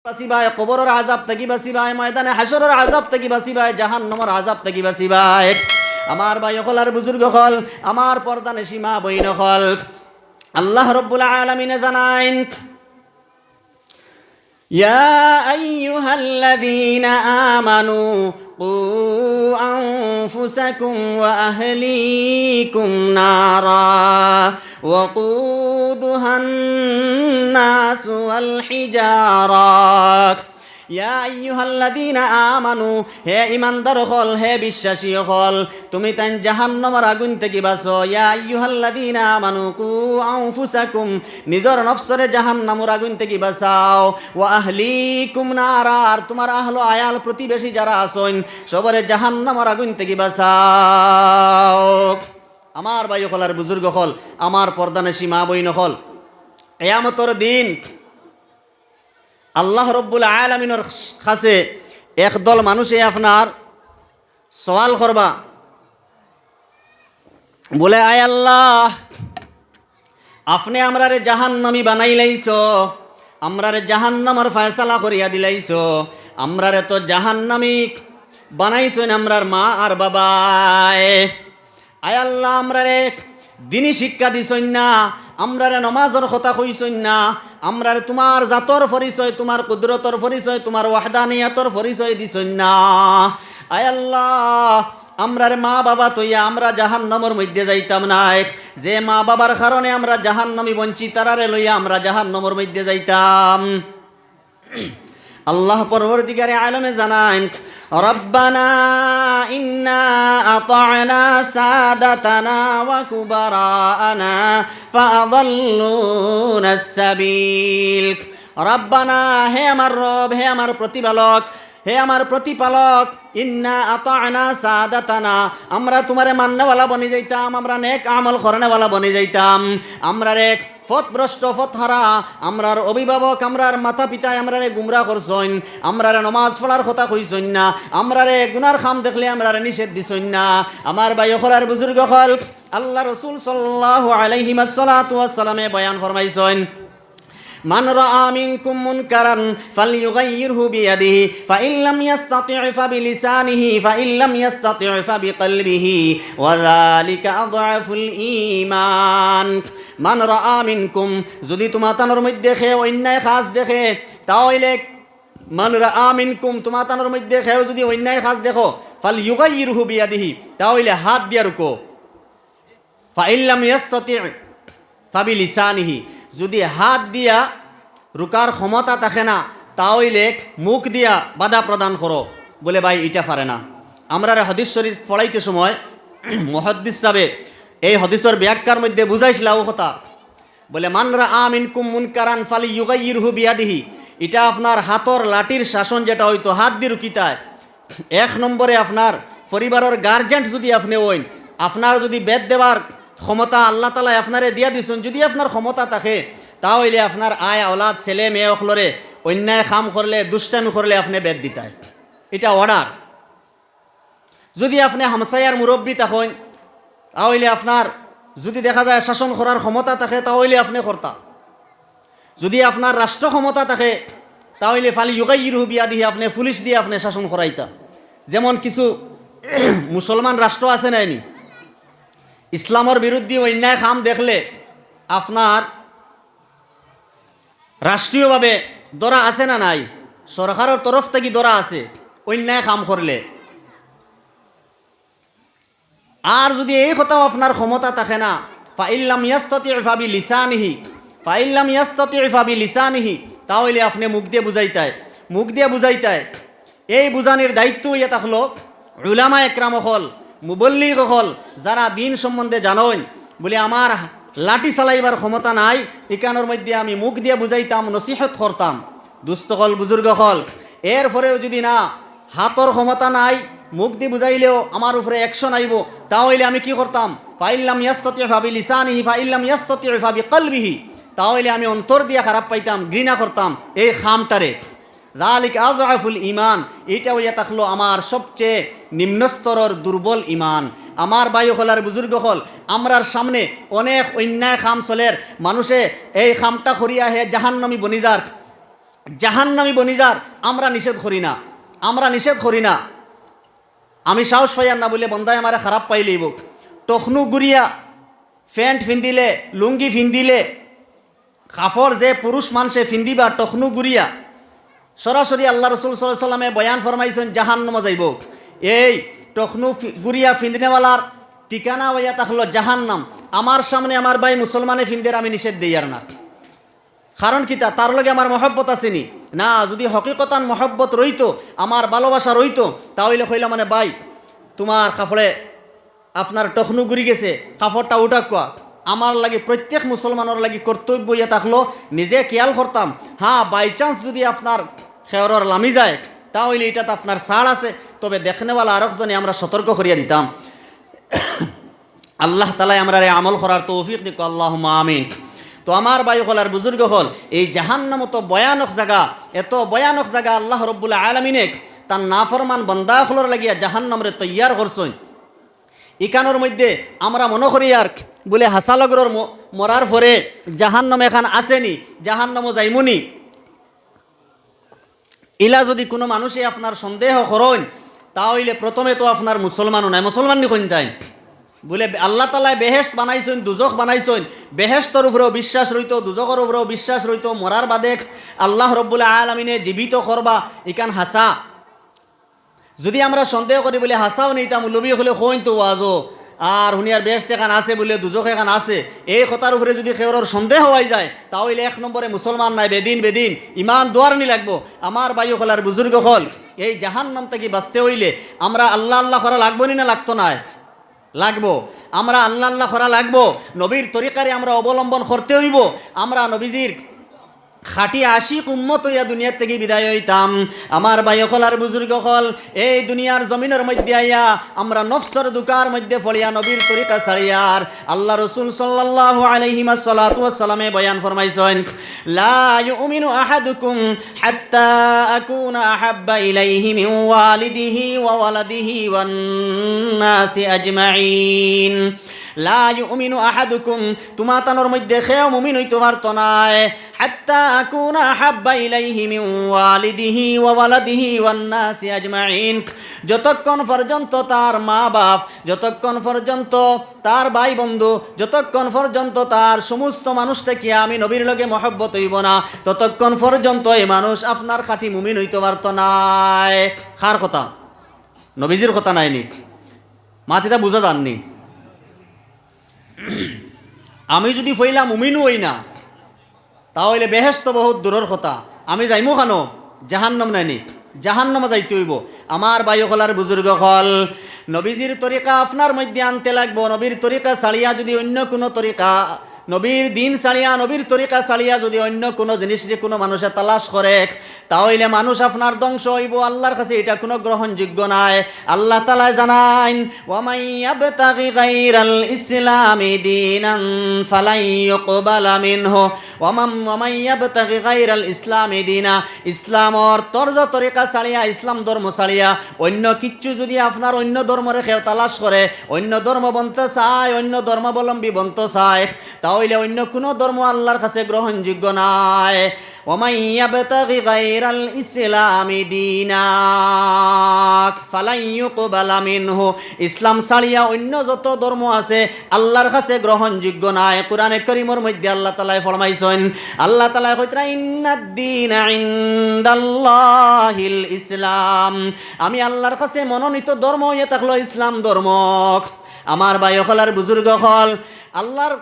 বাঁচিবায়, কবরের আযাব থেকে বাঁচিবায়, ময়দানে হাসরের আযাব থেকে বাঁচিবায়, জাহান্নামের আযাব থেকে বাঁচিবায়। আমার ভাই হল আর বুজুর্গ হল, আমার পর্দানে সীমা বইন হল, আল্লাহ রব্বুল আলামিনে জানাইন, ইয়া আইয়ুহাল্লাযীনা আমানু কু আনফুসাকুম ওয়া আহলিকুম নারা ওয়াকুদুহান নাসু ওয়াল হিজারা। ইয়া আইয়ুহাল্লাযীনা আমানু, হে ঈমানদার হল, হে বিশ্বাসী হল, তুমি তাই জাহান্নামের আগুন থেকে বাঁচো। ইয়া আইয়ুহাল্লাযীনা আমানু কু আনফুসাকুম, নিজের নফসরে জাহান্নামের আগুন থেকে বাঁচাও। ওয়া আহলিকুম নারা, আর তোমার আহল আয়াল প্রতিবেশী যারা আছেন সবরে জাহান্নামের আগুন থেকে বাঁচাও। আমার ভাই হল আর বুজুর্গ হল, আমার পর্দানে সীমা বইন হল, কিয়ামতের দিন আল্লাহ রব্বুল আলামিনের কাছে একদল মানুষে আপনার সওয়াল করবা, বলে আয় আল্লাহ, আপনি আমরারে জাহান্নামী বানাইলাইছো, আমরারে জাহান্নামের ফয়সালা করিয়া দিলাইছো, আমরারে তো জাহান্নামী বানাইছেন আমরার মা আর বাবায়। আয় আল্লাহ, আমরারে দিনী শিক্ষা দিছেন না, আমরারে নমাজের কথা কইছেন না, আমরারে তোমার জাতর পরিচয়, তোমার কুদরতর পরিচয়, তোমার ওয়াহদানিয়াতর পরিচয় দিছেন না। আয় আল্লাহ, আমরার মা বাবা তৈয়া আমরা জাহান্নামের মধ্যে যাইতাম না, যে মা বাবার কারণে আমরা জাহান্নামী বঞ্চিত, তারারে লইয়া আমরা জাহান্নামের মধ্যে যাইতাম। আল্লাহ পরবর্তীকারে আলমে জানান, রব্বানা ইন্না আতা'না সাদাতানা ওয়া কুবারানা ফাআদাল্লুনাস সাবিল। রব্বানা, হে আমার রব, হে আমার প্রতিপালক, হে আমার প্রতিপালক, ইন্না আতা'না সাদাতানা, আমরা তোমারে মান্যওয়ালা বনে যাইতাম, আমরা নেক আমল করনেওয়ালা বনে যাইতাম, আমরা এক পথভ্রষ্ট পথহারা, আমরার অভিভাবক, আমরার মাতা পিতায় আমরারে গুমরা করছইন, আমরারে নমাজ পড়ার কথা কইছইন না, আমরারে গুনার খাম দেখলে আমরারে নিষেধ দিছইন না। আমার ভাই হলার বুজুর্গ হল, আল্লাহ রসুল সাল্লাল্লাহু আলাইহি ওয়াস সালামে বয়ান ফরমাইছেন, মান রাআ মিনকুম মুনকারান ফালইয়ুগাইয়িরহু বিয়াদিহি ফাইন লাম ইস্তাতি' ফাবিলিসানিহি ফাইন লাম ইস্তাতি' ফাবিকলবিহি ওয়া যালিকা আযআফুল ঈমান। মান রাআ মিনকুম, যদি তোমাতানোর মধ্যে কেউ অন্যায় কাজ দেখে, তাহলে মান রাআ মিনকুম, তোমাতানোর মধ্যে কেউ যদি অন্যায় কাজ দেখো, ফালইয়ুগাইয়িরহু বিয়াদিহি, তাহলে হাত দিয়া রুকো, ফাইন লাম ইস্তাতি' ফাবিলিসানিহি, যদি হাত দিয়া রুকার ক্ষমতা থাকে না, তাহলে মুখ দিয়া বাধা প্রদান করো। বলে ভাই এটা পারে না। আমরা হাদিস শরীফ পড়াইতে সময় মুহাদ্দিস সাহেব এই হাদিসের ব্যাখ্যার মধ্যে বুঝাইছিল ও কথা, বলে মান রাআ মিনকুম মুনকারান ফালইয়ুগাইয়িরহু বিয়াদিহি, এটা আপনার হাতর লাঠির শাসন যেটা হয়তো হাত দিয়ে রুকিতায়। এক নম্বরে আপনার পরিবারের গার্জেন্ট যদি আপনি হইন, আপনার যদি বেদ দেওয়ার ক্ষমতা আল্লাহ তাআলা আপনারে দিয়া দিছেন, যদি আপনার ক্ষমতা থাকে, তাহলে আপনার আয় আওলাদ ছেলে মেয়ে অকলরে অন্যায় কাম করলে, দুষ্টামি করলে আপনি বেদ দিতায়, এটা অর্ডার। যদি আপনি হামসায়ার মুরব্বী থাকেন, তাহলে আপনার যদি দেখা যায় শাসন করার ক্ষমতা থাকে, তাহলে আপনি কর্তা। যদি আপনার রাষ্ট্র ক্ষমতা থাকে, তাহলে ফালইয়ুগাইয়িরহু বিয়াদিহি, আপনি পুলিশ দিয়ে আপনি শাসন করাইতা। যেমন কিছু মুসলমান রাষ্ট্র আছে নাইনি, ইসলামের বিরুদ্ধে অন্যায় কাম দেখলে আপনার রাষ্ট্রীয়ভাবে দরা আছে না নাই, সরকারের তরফ থেকে দরা আছে অন্যায় কাম করলে। আর যদি এই কথাও আপনার ক্ষমতা থাকে না, ফাইন লাম ইস্তাতি' ফাবিলিসানিহি, ফাইন লাম ইস্তাতি' ফাবিলিসানিহি, তাহলে আপনি মুখ দিয়ে বুঝাইতায়, মুখ দিয়ে বুঝাইতায়। এই বুঝানোর দায়িত্ব ইয়ে থাকলো উলামা একরাম হল, মুবল্লিগ হল, যারা দিন সম্বন্ধে জানেন। বলে আমার লাঠি চালাইবার ক্ষমতা নাই, এখানোর মধ্যে আমি মুখ দিয়ে বুঝাইতাম, নসিহত করতাম। দুস্থ হল, বুজুর্গ হল, এরপরেও যদি না হাতর ক্ষমতা নাই, মুখ দিয়ে বুঝাইলেও আমার উপরে অ্যাকশন আইব, তাহলে আমি কি করতাম, ফাইন লাম ইস্তাতি' ফাবিলিসানিহি ফাইন লাম ইস্তাতি' ফাবিকলবিহি, তাহলে আমি অন্তর দিয়ে খারাপ পাইতাম, ঘৃণা করতাম এই খামটারে। যালিকা আযআফুল ঈমান, এটা হইয়া থাকলো আমার সবচেয়ে নিম্নস্তরের দুর্বল ঈমান। আমার ভাই হলার বুজুর্গ হল, আমরার সামনে অনেক অন্যায় খাম চলের, মানুষে এই খামটা করিয়া হে জাহান্নামী বনিজার, জাহান্নামী বনিজার আমরা নিষেধ করি না, আমরা নিষেধ করি না। আমি সাহস পাইয়ার না বলে বন্ধায় আমারে খারাপ পাইলেইব। টখনু গুড়িয়া প্যান্ট ফিন্দিলে, লুঙ্গি ফিন্দিলে, কাপড় যে পুরুষ মানুষে ফিন্দিবা টখনু গুড়িয়া, সরাসরি আল্লাহ রসুল সাল্লাল্লাহু আলাইহি সাল্লামে বয়ান ফরমাইছেন জাহান্নাম যাইব। এই টখনু গুড়িয়া ফিন্দিনেওয়ালার ঠিকানা হইয়া থাকলো জাহান্নাম। আমার সামনে আমার ভাই মুসলমানে ফিন্দের আমি নিষেধ দিই আর না। কারণ কিতা, তার লগে আমার মহব্বত আসেনি না। যদি হকিকতান মহব্বত রইতো, আমার ভালোবাসা রইতো, তাহলে কইলা মানে ভাই তোমার কাপড়ে আপনার টখনু গুড়ি গেছে, কাপড়টা উঠা কোয়া। আমার লাগে প্রত্যেক মুসলমানের লাগে কর্তব্য ইয়ে থাকলো নিজে খেয়াল করতাম। হ্যাঁ, বাই চান্স যদি আপনার খেয়রর লামি যায় তাহলে এটাতে আপনার ছাড় আছে, তবে দেখনেওয়ালা আরেকজনে আমরা সতর্ক করিয়া দিতাম। আল্লাহ তালাই আমরা আমল করার তৌফিক দিক, আল্লাহুম্মা আমিন। তো আমার ভাই হলার বুজুর্গ হল, এই জাহান্নাম তো ভয়ানক জায়গা, এত ভয়ানক জায়গা আল্লাহ রব্বুল আলামিনে তার নাফরমান বান্দা হলর লাগিয়া জাহান্নামরে তৈয়ার করছেন। ইকানোর মধ্যে আমরা মনে করি আর বলে হাসালগরর মরার পরে জাহান্নাম এখান আসেনি, জাহান্নামও যাইমুনি। ইলা যদি কোনো মানুষে আপনার সন্দেহ করেন তাহলে প্রথমে তো আপনার মুসলমানও নাই, মুসলমান নিখন যায় বলে আল্লাহ তালায় বেহেশত বানাইছেন, দুজখ বানাইছেন। বেহেশতর উপরেও বিশ্বাস রইত, দুজখর উপরেও বিশ্বাস রইত। মরার বাদে আল্লাহ রব্বুল আলামিনে জীবিত করবা, ইকান হাসা। যদি আমরা সন্দেহ করি বলে হাসাও নিতাম, লবি হলে হইন তো আজও আর হুনিয়ার বেহেশত এখান আছে বলে দুজখ এখান আছে, এই কথার উপরে যদি কেউর সন্দেহ হয়ে যায় তাহলে এক নম্বরে মুসলমান নাই, বেদিন বেদিন ইমান দোয়ারনি লাগবো। আমার বায়ু হলার বুজুর্গ হল, এই জাহান্নাম থেকে বাঁচতে হইলে আমরা আল্লাহ আল্লাহ করা লাগবো না লাগতো না? লাগবো। আমরা আল্লাহ আল্লাহ করা লাগবো, নবীর তরিকারে আমরা অবলম্বন করতে হইব। আমরা নবীজির খাটি আশিক উম্মত হইয়া দুনিয়ার থেকে বিদায় হইতাম। আমার ভাই হল আর বুজুর্গ হল, এই দুনিয়ার জমিনের মধ্যে আইয়া আমরা নফসর দুকার মধ্যে ফলিয়া নবীর তরিকা ছাড়িয়ার আল্লাহ রসুল সাল্লাল্লাহু আলাইহি ওয়াসাল্লামে বয়ান ফরমাইছেন, লা ইউমিনু আহাদুকুম হাত্তা আকুনা আহাব্বা ইলাইহি মিন ওয়ালিদিহি ওয়া ওয়ালাদিহি ওয়ান নাসি আজমাইন। লা ইউমিনু আহাদুকুম, তোমাতানোর মধ্যে কেউ মুমিন হইতে পারত না হাত্তা আকুনা আহাব্বা ইলাইহি মিন ওয়ালিদিহি ওয়া ওয়ালাদিহি ওয়ান নাসি আজমাইন, যতক্ষণ পর্যন্ত তার মা বাপ, যতক্ষণ পর্যন্ত তার ভাই বন্ধু, যতক্ষণ পর্যন্ত তার সমস্ত মানুষ থেকে আমি নবীর লগে মহব্বত হইব না, ততক্ষণ পর্যন্ত এই মানুষ আপনার খাঁটি মুমিন হইতে পারত না। কার কথা? নবীজির কথা নাইনি, মাতিটা বুঝা যাননি। আমি যদি ফইলা মুমিনও হই না তাহলে বেহেশত বহুত দূরের কথা, আমি যাইমু কেন? জাহান্নাম নাইনি, জাহান্নামে যাইতে হইব। আমার ভাই হলার বুজুর্গ হল, নবীজির তরিকা আপনার মধ্যে আনতে লাগবো। নবীর তরিকা ছাড়িয়া যদি অন্য কোনো তরিকা, নবীর দিন ছাড়িয়া, নবীর তরিকা ছাড়িয়া যদি অন্য কোনো জিনিসরে কোনো মানুষে তালাশ করে তাহলে মানুষ আপনার ধ্বংস হইব। আল্লাহর কাছে এটা কোনো গ্রহণযোগ্য নাই। আল্লাহ তাআলা জানাইন, ওয়া মান ইয়াবতাগি গায়রাল ইসলামি দীনান ফালাই ইউকবালা মিনহু ওয়া মান ইয়াবতাগি গায়রাল ইসলামি দীনা, ইসলামর তরজ তরিকা ছাড়িয়া, ইসলাম ধর্ম ছাড়িয়া অন্য কিচ্ছু যদি আপনার অন্য ধর্মরে কেউ তালাশ করে, অন্য ধর্ম বনতে চায়, অন্য ধর্মাবলম্বী বনতে চায়, তাহলে অন্য কোনো ধর্ম আল্লাহর কাছে গ্রহণযোগ্য নাই। ওয়া মান ইয়াবতাগি গায়রাল ইসলামি দীনা ফালাই ইউকবালা মিনহু, ইসলাম ছাড়িয়া অন্য যত ধর্ম আছে আল্লাহর কাছে গ্রহণযোগ্য নাই। কোরআনে কারীমের মধ্যে আল্লাহ তাআলা ফরমাইছেন, আল্লাহ তাআলা কইতরা ইন্নাদ দীনা ইনদাল্লাহিল ইসলাম, আমি আল্লাহর কাছে মনোনীত ধর্ম হয়ে থাকলো ইসলাম ধর্ম। আমার ভাই হলার বুজুর্গ হল, আল্লাহর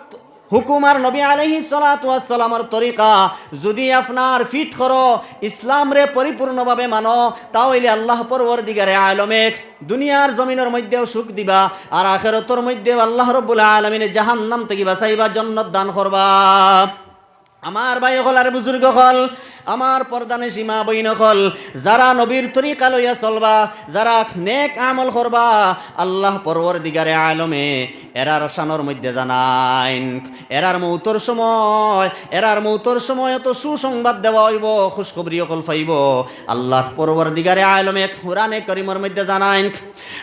হুকুম আর নবী আলাইহিস সালাতু ওয়াস সালামের তরিকা যদি আপনার ফিট করো, ইসলাম রে পরিপূর্ণভাবে মানো, তাহলে আল্লাহ পরওয়ারদিগারে আলমে দুনিয়ার জমিনের মধ্যেও সুখ দিবা আর আখিরাতের মধ্যেও আল্লাহ রাব্বুল আলামিনের জাহান্নাম থেকে বাঁচাইবা, জান্নাত দান করবা। আমার ভাই হল আর বুজুর্গ হল, আমার পর্দানে সীমা বইন হল, যারা নবীর তরিকা লইয়া চলবা, যারা নেক আমল করবা, আল্লাহ পরওয়ারদিগারে আলমে এরার শানের মধ্যে জানাইন, এরার মৌতর সময় তো সুসংবাদ দেওয়া হইব, খুশখবরি অকল পাইব। আল্লাহ পরওয়ারদিগারে আলমে কুরআনে কারীমের মধ্যে জানাইন,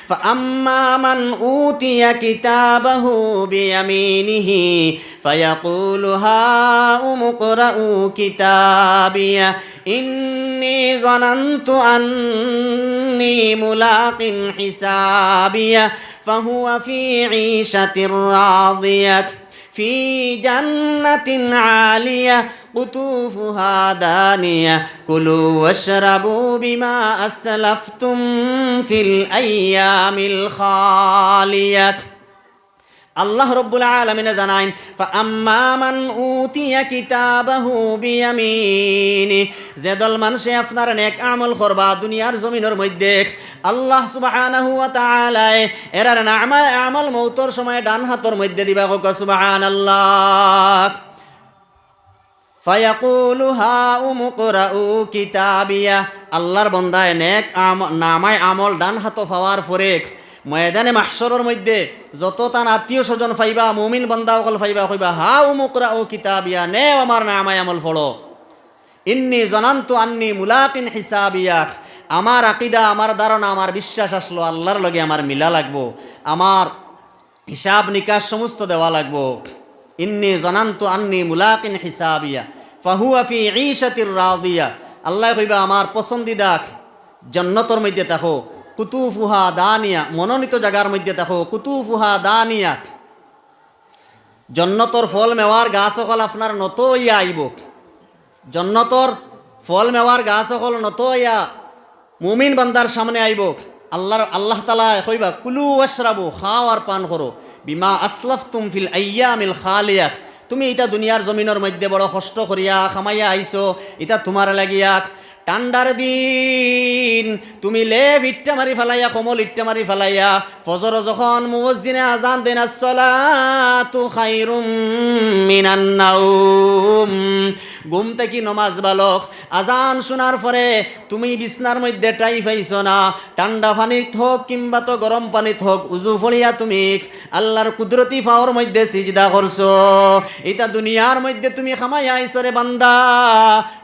ফাআম্মা মান উতিয়া কিতাবাহু বিয়ামিনিহি ফায়াকুলু হাউম ইকরাউ কিতাবিয়া ইন্নী যানানতু আন্নী মুলাকিন হিসাবিয়া ফাহুয়া ফি ঈশাতির রাদিয়া ফি জান্নাতিন আলিয়া কুতুফুহা দানিয়া কুলু ওয়াশরাবু বিমা আসলাফতুম ফিল আইয়ামিল খালিয়া। আল্লাহ রব্বুল আলামিন জানাইন ফাআম্মা মান উতিয়া কিতাবাহু বিয়ামিনি, যে দল মানুষে আপনার নেক আমল করবা দুনিয়ার জমিনের মধ্যে আল্লাহ সুবহানাহু ওয়া তাআলা এরার নামায়ে আমল মৌতর সময় ডান হাতর মধ্যে দিবা। ক সুবহানাল্লাহ। ফায়াকুলু হাউমু করাউ কিতাবিয়া, আল্লাহর বান্দায় নেক নামায় আমল ডান হাত পাওয়ার পরে ময়দানে মাহশরের মধ্যে যত তার আত্মীয় স্বজন পাইবা, মুমিন বান্দা সকল পাইবা, কইবা হাউমু করাউ কিতাবিয়া, নে আমার নামায় আমল পড়ো। ইন্নী জানানতু আন্নী মুলাকিন হিসাবিয়া, আমার আকীদা, আমার ধারণা, আমার বিশ্বাস আসলো আল্লাহর লগে আমার মিলা লাগবো, আমার হিসাব নিকাশ সমস্ত দেওয়া লাগবো। ইন্নী জানানতু আন্নী মুলাকিন হিসাবিয়া ফাহুয়া ফি ঈশাতির রাদিয়া, আল্লাহ কইবা আমার পছন্দিদা জান্নাতের মধ্যে থাকো, কুতুফুহা দানিয়া, মনোনীত জায়গার মধ্যে থাকো, কুতুফুহা দানিয়া, জান্নাতের ফল মেওয়ার গাছ সকল আপনার নত ইয়া আইব, জান্নাতের ফল মেওয়ার গাছ সকল নত ইয়া মুমিন বান্দার সামনে আইব। আল্লাহ তাআলা কইবা কুলু ওয়াশরাবু, খাও আর পান করো, বিমা আসলাফতুম ফিল আইয়ামিল খালিয়া, তুমি এটা দুনিয়ার জমিনের মধ্যে বড় কষ্ট করিয়া খামাইয়া আইছো, এটা তোমার লাগিয়া ঠান্ডার দিন তুমি লেভ ইট্টা মারি ফেলাইয়া, কমল ইট্টা মারি ফেলাইয়া ফজর যখন মুয়াজ্জিনে আজান দেন আসসালাতু খায়রুম মিনান নাওম, ঘুম থেকে নমাজ বালক আজান শোনার পরে তুমি বিছনার মধ্যে টাই পাইছো না, ঠান্ডা পানিত হোক কিংবা তো গরম পানিত হোক উজু ফলিয়া তুমি আল্লাহর কুদরতি পাওয়ার মধ্যে সিজদা করছো, এটা দুনিয়ার মধ্যে তুমি খামাইয়া আইছো রে বান্দা।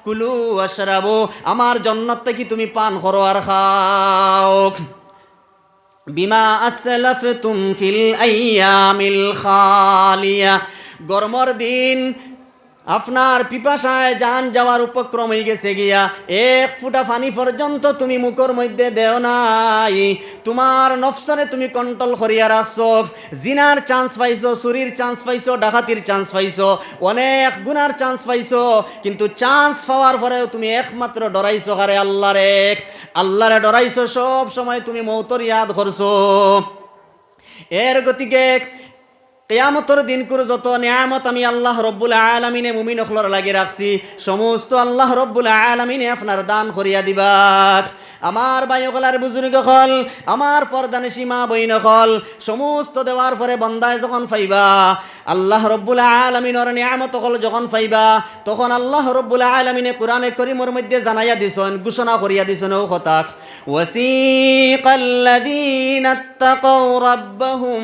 কুলু ওয়াশরাবু, আমার জান্নাত থেকে তুমি পান করো আর খাও, বিমা আসলাফতুম ফিল আইয়ামিল খালিয়া, গরমের দিন আপনার পিপাসায় জান যাওয়ার উপক্রম হয়ে গেছে গিয়া, এক ফুটা পানি পর্যন্ত তুমি মুখের মধ্যে দেও নাই, তোমার নফসরে তুমি কন্ট্রোল করিয়া রাখছো, জিনার চান্স পাইছো, চুরির চান্স পাইছো, ডাকাতির চান্স পাইছো, অনেক গুনার চান্স পাইছো, কিন্তু চান্স পাওয়ার পরেও তুমি একমাত্র ডরাইছো কারে আল্লাহরে, আল্লাহরে ডরাইছো, সব সময় তুমি মৌতর ইয়াদ করছো। এর গতিকে কিয়ামতের দিন করে যত নিয়ামত আমি আল্লাহ রব্বুল আলামিনে মুমিন হলর লাগি রাখছি, সমস্ত আল্লাহ রব্বুল আলামিনে আপনার দান করিয়া দিবা। আমার বায়ুকলার বুজুর্গ হল, আমার পর্দানিশী মা বইন হল, সমস্ত দেওয়ার পরে বন্দায় যখন পাইবা আল্লাহ রব্বুল আলামিনের নিয়ামত হল যখন পাইবা, তখন আল্লাহ রব্বুল আলামিনে কোরআনে করিমের মধ্যে জানাইয়া দিছেন, ঘোষণা করিয়া দিছেন ও কথা, ওয়াসিকাল্লাযীনা ইত্তাকাউ রাব্বাহুম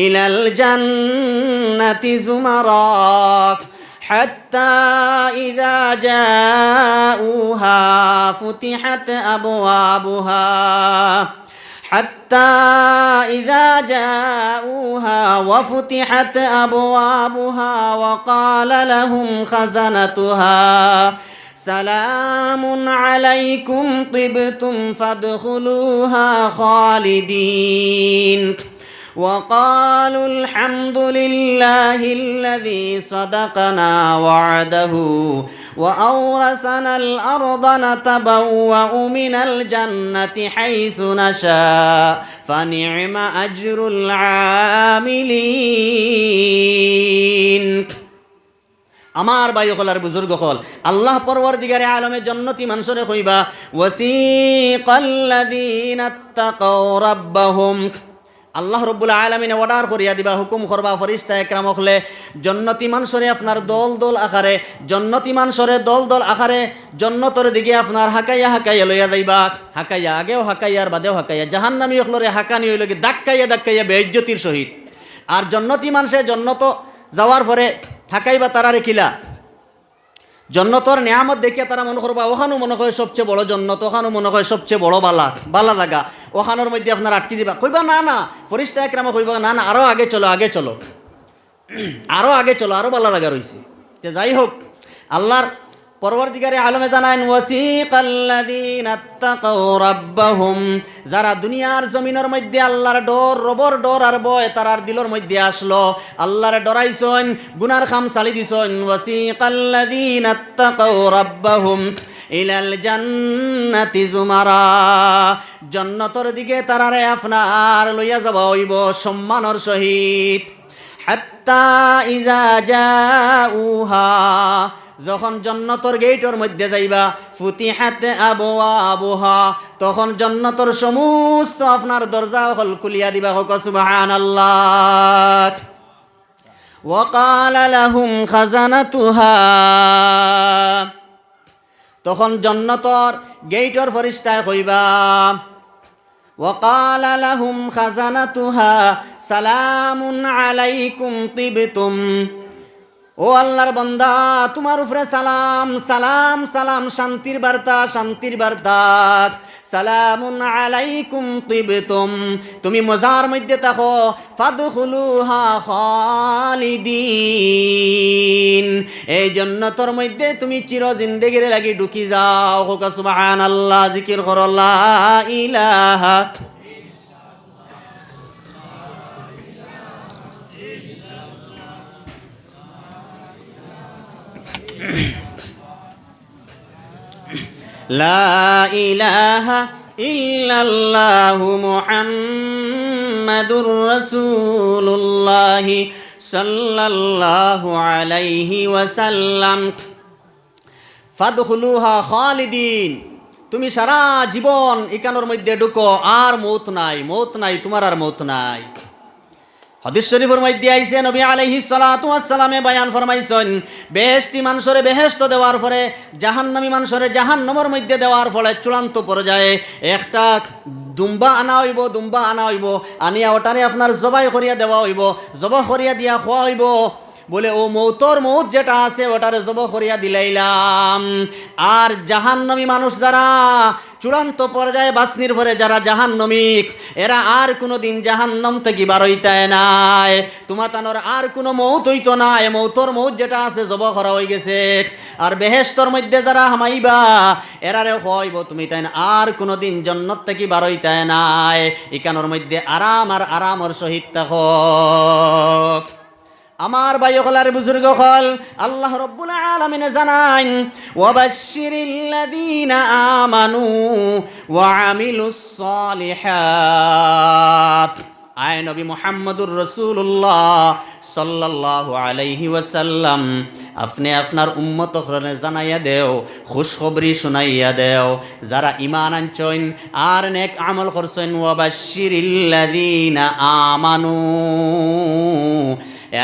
ইলাল জান্নাতি যুমারা حتى إذا جاءوها فتحت أبوابها حتى إذا جاءوها وفتحت أبوابها وقال لهم خزنتها سلام عليكم طبتم فادخلوها خالدين وقالوا الحمد لله الذي صدقنا وعده وأورثنا الأرض نتبوأ من الجنة حيث نشاء فنعم أجر العاملين। আমার বায়ুকলার বুজুর্গ হল আল্লাহ পরওয়ারদিগারে আলমে জন্নতি মানুষরে কইবা ওয়াসিকাল্লাযীনা ইত্তাকাউ রাব্বাহুম, আল্লাহ রব্বুল আলামিনে অর্ডার করিয়া দিবা, হুকুম করবা ফরিস্তা একরাম হলে জন্নতি মানুষরে আপনার দল দল আকারে, জন্নতি মানুষরে দল দল আকারে জন্নতর দিকে আপনার হাকাইয়া হাকাইয়া লইয়া যাইবা, হাকাইয়া আগেও হাকাইয়া আর বাদেও হাকাইয়া, জাহান্নামী হলরে হাকানি হইল কি দাক্কাইয়া দাক্কাইয়া বেইজ্জতির সহিত, আর জন্নতি মানুষে জন্নত যাওয়ার পরে হাকাইবা তারা রেখিলা, জন্নতর নিয়ামত দেখিয়া তারা মনে করবা ওখানো মনে করে সবচেয়ে বড় জন্নত, ওখানো মনে করে সবচেয়ে বড় বালা জায়গা, ওখানোর মধ্যে আপনার আটকে দিবা, কইবা না না, ফরিস্তা একরামা কইবা না না, আরো আগে চলো আগে চলো আরো আগে চলো, আরো বালা জায়গা রয়েছে। যাই হোক, আল্লাহর পরবর্তীকারে আলমে জানান ওয়াসিকাল্লাযীনা তাকাউ রাব্বাহুম, যারা দুনিয়ার জমিনের মধ্যে আল্লাহর ডর রবর ডর আর ভয় তারার দিলের মধ্যে আসলো, আল্লাহর ডরাইছন, গুনার খাম ছাড়ি দিছন। ওয়াসিকাল্লাযীনা তাকাউ রাব্বাহুম ইলাল জান্নাতি যুমারা, জান্নাতের দিকে তারারে আপনার লইয়া যাব হইব সম্মানের সহিত। হাত্তা ইজা জাউহা, যখন জান্নাতের গেটের মধ্যে যাইবা, ফুতিহাত আবওয়াবুহা, তখন জান্নাতের সমস্ত আপনার দরজা হল খুলিয়া দিবা। হোক সুবহানাল্লাহ। ওয়া ক্বালা লাহুম খাজানাতুহা, তখন জান্নাতের গেটের ফেরেশতায় কইবা, ওয়া ক্বালা লাহুম খাজানাতুহা সালামুন আলাইকুম তিবতুম, ও আল্লাহর বান্দা তোমার উপরে সালাম সালাম সালাম, শান্তির বার্তা শান্তির বার্তা। সালামুন আলাইকুম তিবতুম, তুমি মজার মধ্যে থাকো। ফাদখুলুহা খালিদিন, এই জান্নাতের মধ্যে তুমি চির জিন্দেগির লাগি ঢুকি যাও। হোক সুবহানাল্লাহ। জিকির করো লা ইলাহা লা ইলাহা ইল্লাল্লাহু মুহাম্মাদুর রাসূলুল্লাহ সাল্লাল্লাহু আলাইহি ওয়াসাল্লাম। ফাদখুলুহা খালিদিন, তুমি সারা জীবন এখানোর মধ্যে ঢুকো, আর মৌত নাই, মৌত নাই, তোমার আর মৌত নাই। হাদিস শরীফের মধ্যে আইছে নবী আলাইহিস সালাতু ওয়াস সালামে বয়ান ফরমাইছেন, বেহেশতি মানুষরে বেহেশত দেওয়ার পরে জাহান্নামী মানুষরে জাহান্নামের মধ্যে দেওয়ার ফলে চূড়ান্ত পর্যায়ে একটা দুম্বা আনা হইব, দুম্বা আনা হইব, আনিয়া ওটারে আপনার জবাই করিয়া দেওয়া হইব, জবাই করিয়া দিয়া খোয়া হইব। বলে ও মৌতর মৌত যেটা আছে ওটারে জবাই করিয়া দিলাইলাম। আর জাহান্নামী মানুষ যারা চূড়ান্ত পর্যায়ে বাসনির ভরে যারা জাহান্নমিক, এরা আর কোনো দিন জাহান্নম থেকে বার হইতে নাই, তোমার তানোর আর কোনো মৌত হইতো নাই, মৌতর মৌত যেটা আছে জব করা হয়ে গেছে। আর বেহেশতর মধ্যে যারা হামাইবা এরারে হইব তুমি তাই আর কোনো দিন জান্নাত থেকে বার হইতে নাই, এখানোর মধ্যে আরাম আর আরামর সহিত থাকো। আমার ভাই হলার বুজুর্গ হল আল্লাহ রব্বুল আলামিন জানান, ওয়াবাশশিরিল্লাযীনা আমানু ওয়া আমিলুস সালিহাত। আয় নবী মুহাম্মদুর রাসূলুল্লাহ সাল্লাল্লাহু আলাইহি ওয়াসাল্লাম, আপনি আপনার উম্মতকে জানাইয়া দেও, খুশখবরি শুনাইয়া দেও, যারা ঈমান আনছেন আর নেক আমল করছেন। ওয়াবাশশিরিল্লাযীনা আমানু,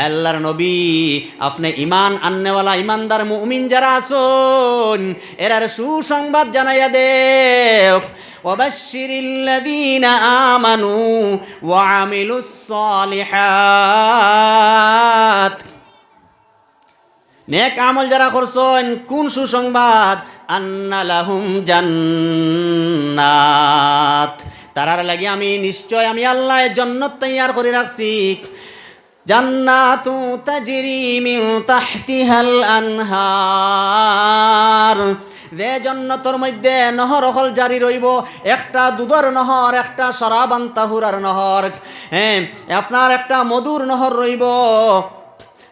আল্লাহর নবী আপনি ঈমান আননেওয়ালা ঈমানদার মুমিন যারা আছেন এরার সুসংবাদ জানাইয়া দেও। ওয়াবাশশিরিল্লাযীনা আমানু ওয়া আমিলুস সালিহাত, নেক আমল যারা করছেন কোন সুসংবাদ? আন্না লাহুম জান্নাত, তারার লাগি আমি নিশ্চয় আমি আল্লাহ জান্নাত তৈয়ার করে রাখছি। জান্নাতু তাজরি মিন তাহতিহাল আনহার, যে জান্নাতের মধ্যে নহর হল জারি রইব, একটা দুধর নহর, একটা শরাবান তাহুরার নহর, হ্যাঁ আপনার একটা মধুর নহর রইব।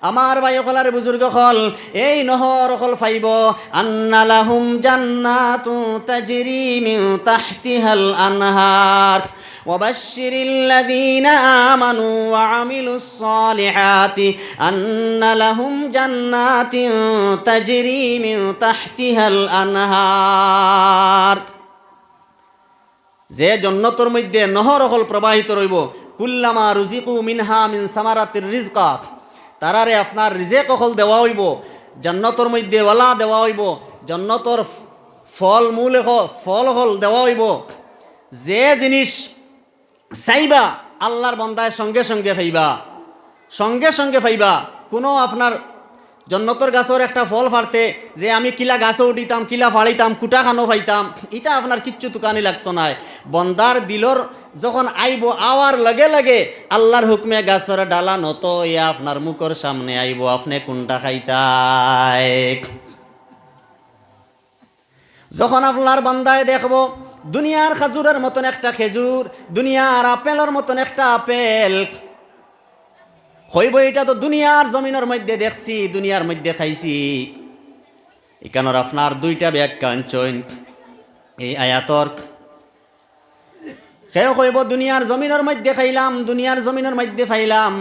আমার ভাই হলার বুজুর্গ হল এই নহর হল ফাইব। আন্না লাহুম জান্নাতু তাজরি মিন তাহতিহাল আনহার ওয়াবাশশিরিল্লাযীনা আমানু ওয়া আমিলুস সালিহাতি আন্না লাহুম জান্নাতিন তাজরি মিন তাহতিহাল আনহার, যে জান্নাতের মধ্যে নহর হল প্রবাহিত রইব। কুল্লামা রুজিকু মিনহা মিন সামারাতির রিজকা, তারারে আপনার রিজেক হল দেওয়া হইব, জান্নাতের মধ্যে ওয়ালা দেওয়া হইব, জান্নাতের ফল মূল ফল হল দেওয়া হইব। যে জিনিস চাইবা আল্লাহর বন্দায় সঙ্গে সঙ্গে পাইবা, সঙ্গে সঙ্গে পাইবা। কোনো আপনার জান্নাতের গাছের একটা ফল ফাড়তে যে আমি কিলা গাছে উঠিতাম, কিলা ফাড়িতাম, কুটা খানো পাইতাম, এটা আপনার কিচ্ছু তুকানি লাগতো না। বন্দার দিলর যখন আইব আওয়ার লগে লগে আল্লাহর হুকমে গাছের ডালা নত ইয়া আপনার মুখের সামনে আইব, আপনি কোনটা খাইতাই। যখন আল্লাহর বান্দায় দেখবো দুনিয়ার খাজুরের মতন একটা খেজুর, দুনিয়ার আপেলের মতন একটা আপেল, হইব এটা তো দুনিয়ার জমিনের মধ্যে দেখছি, দুনিয়ার মধ্যে খাইছি। এখানোর আপনার দুইটা ব্যাখ্যা আনছেন এই আয়াতর। কেউ কইব দুনিয়ার জমিনের মধ্যে খাইলাম, দুনিয়ার জমিনের মধ্যে ফাইলাম।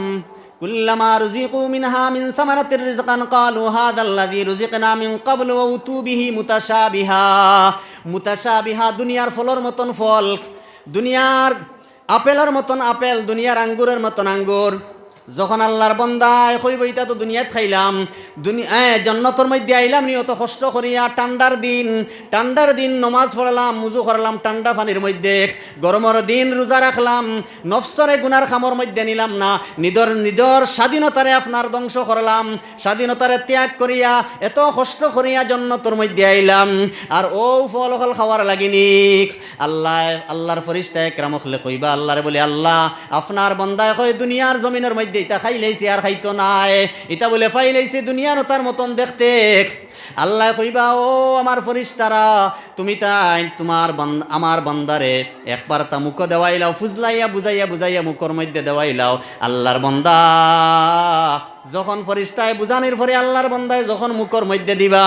কুল্লামা রুজিকু মিনহা মিন সামারাতির রিজকান ক্বালু হাযাল্লাযী রুজিকনা মিন ক্বাবলু ওয়া উতু বিহি মুতাশাবিহা। মুতাশাবিহা দুনিয়ার ফলের মতন ফল, দুনিয়ার আপেলের মতন আপেল, দুনিয়ার আঙ্গুরের মতন আঙ্গুর। যখন আল্লাহর বান্দায় কইব ইতা তো দুনিয়াত খাইলাম, জান্নাতের মধ্যে আইলাম নি অত কষ্ট করিয়া, ঠান্ডার দিন নমাজ পড়লাম, মুজু করলাম ঠান্ডা পানির মধ্যে, গরমের দিন রোজা রাখলাম, নফসরে গুনার খামর মধ্যে নিলাম না, নিজের স্বাধীনতারে আপনার ধ্বংস করলাম, স্বাধীনতারে ত্যাগ করিয়া এত কষ্ট করিয়া জান্নাতের মধ্যে আইলাম, আর ও ফল ফল খাওয়ার লাগিনি। আল্লাহর ফেরেশতা একরামকলে কইবা, আল্লাহরে বলে আল্লাহ আপনার বান্দায় কয় দুনিয়ার জমিনের মধ্যে ইতা খাই লাইছে আর খাইতো নাই, ইতা বলে ফাই লাইছে দুনিয়ার তার মতন দেখতে। আল্লাহ কইবা ও আমার ফেরেশতারা তুমি তাই আমার বান্দারে একবার তা মুখ দেওয়াইলাও, ফুজলাইয়া বুঝাইয়া মুখের মধ্যে দেওয়াইলাও। আল্লাহর বান্দা যখন ফেরেশতায় বুঝানির পরে আল্লাহর বান্দায় যখন মুখের মধ্যে দিবা,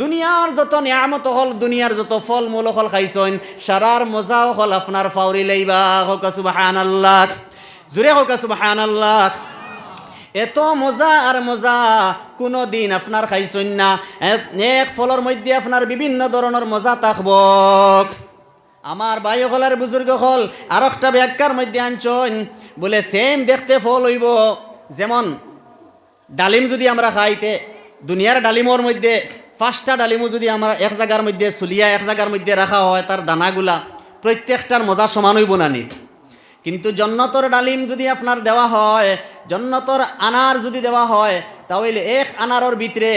দুনিয়ার যত নিয়ামত হল, দুনিয়ার যত ফল মূল হল খাইছেন, সারার মজাও হল আপনার ফাউরি লাইবা। হোক সুবহানাল্লাহ, জুড়ে হোক সুবহানাল্লাহ। এত মজা আর মজা কোনো দিন আপনার খাইছেন না। এক ফলের মধ্যে আপনার বিভিন্ন ধরনের মজা থাকব। আমার ভাই হলার বুজুর্গ হল আর একটা ব্যাখ্যার মধ্যে আনছেন, বলে সেম দেখতে ফল হইব। যেমন ডালিম যদি আমরা খাইতে, দুনিয়ার ডালিমর মধ্যে 5টা ডালিমও যদি আমরা এক জায়গার মধ্যে চুলিয়া এক জায়গার মধ্যে রাখা হয়, তার দানাগুলা প্রত্যেকটার মজা সমান হইব না নিক। কিন্তু জন্নতর ডালিম যদি আপনার দেওয়া হয়, জন্নতর আনার যদি দেওয়া হয়, তাহলে এক আনারর ভিতরে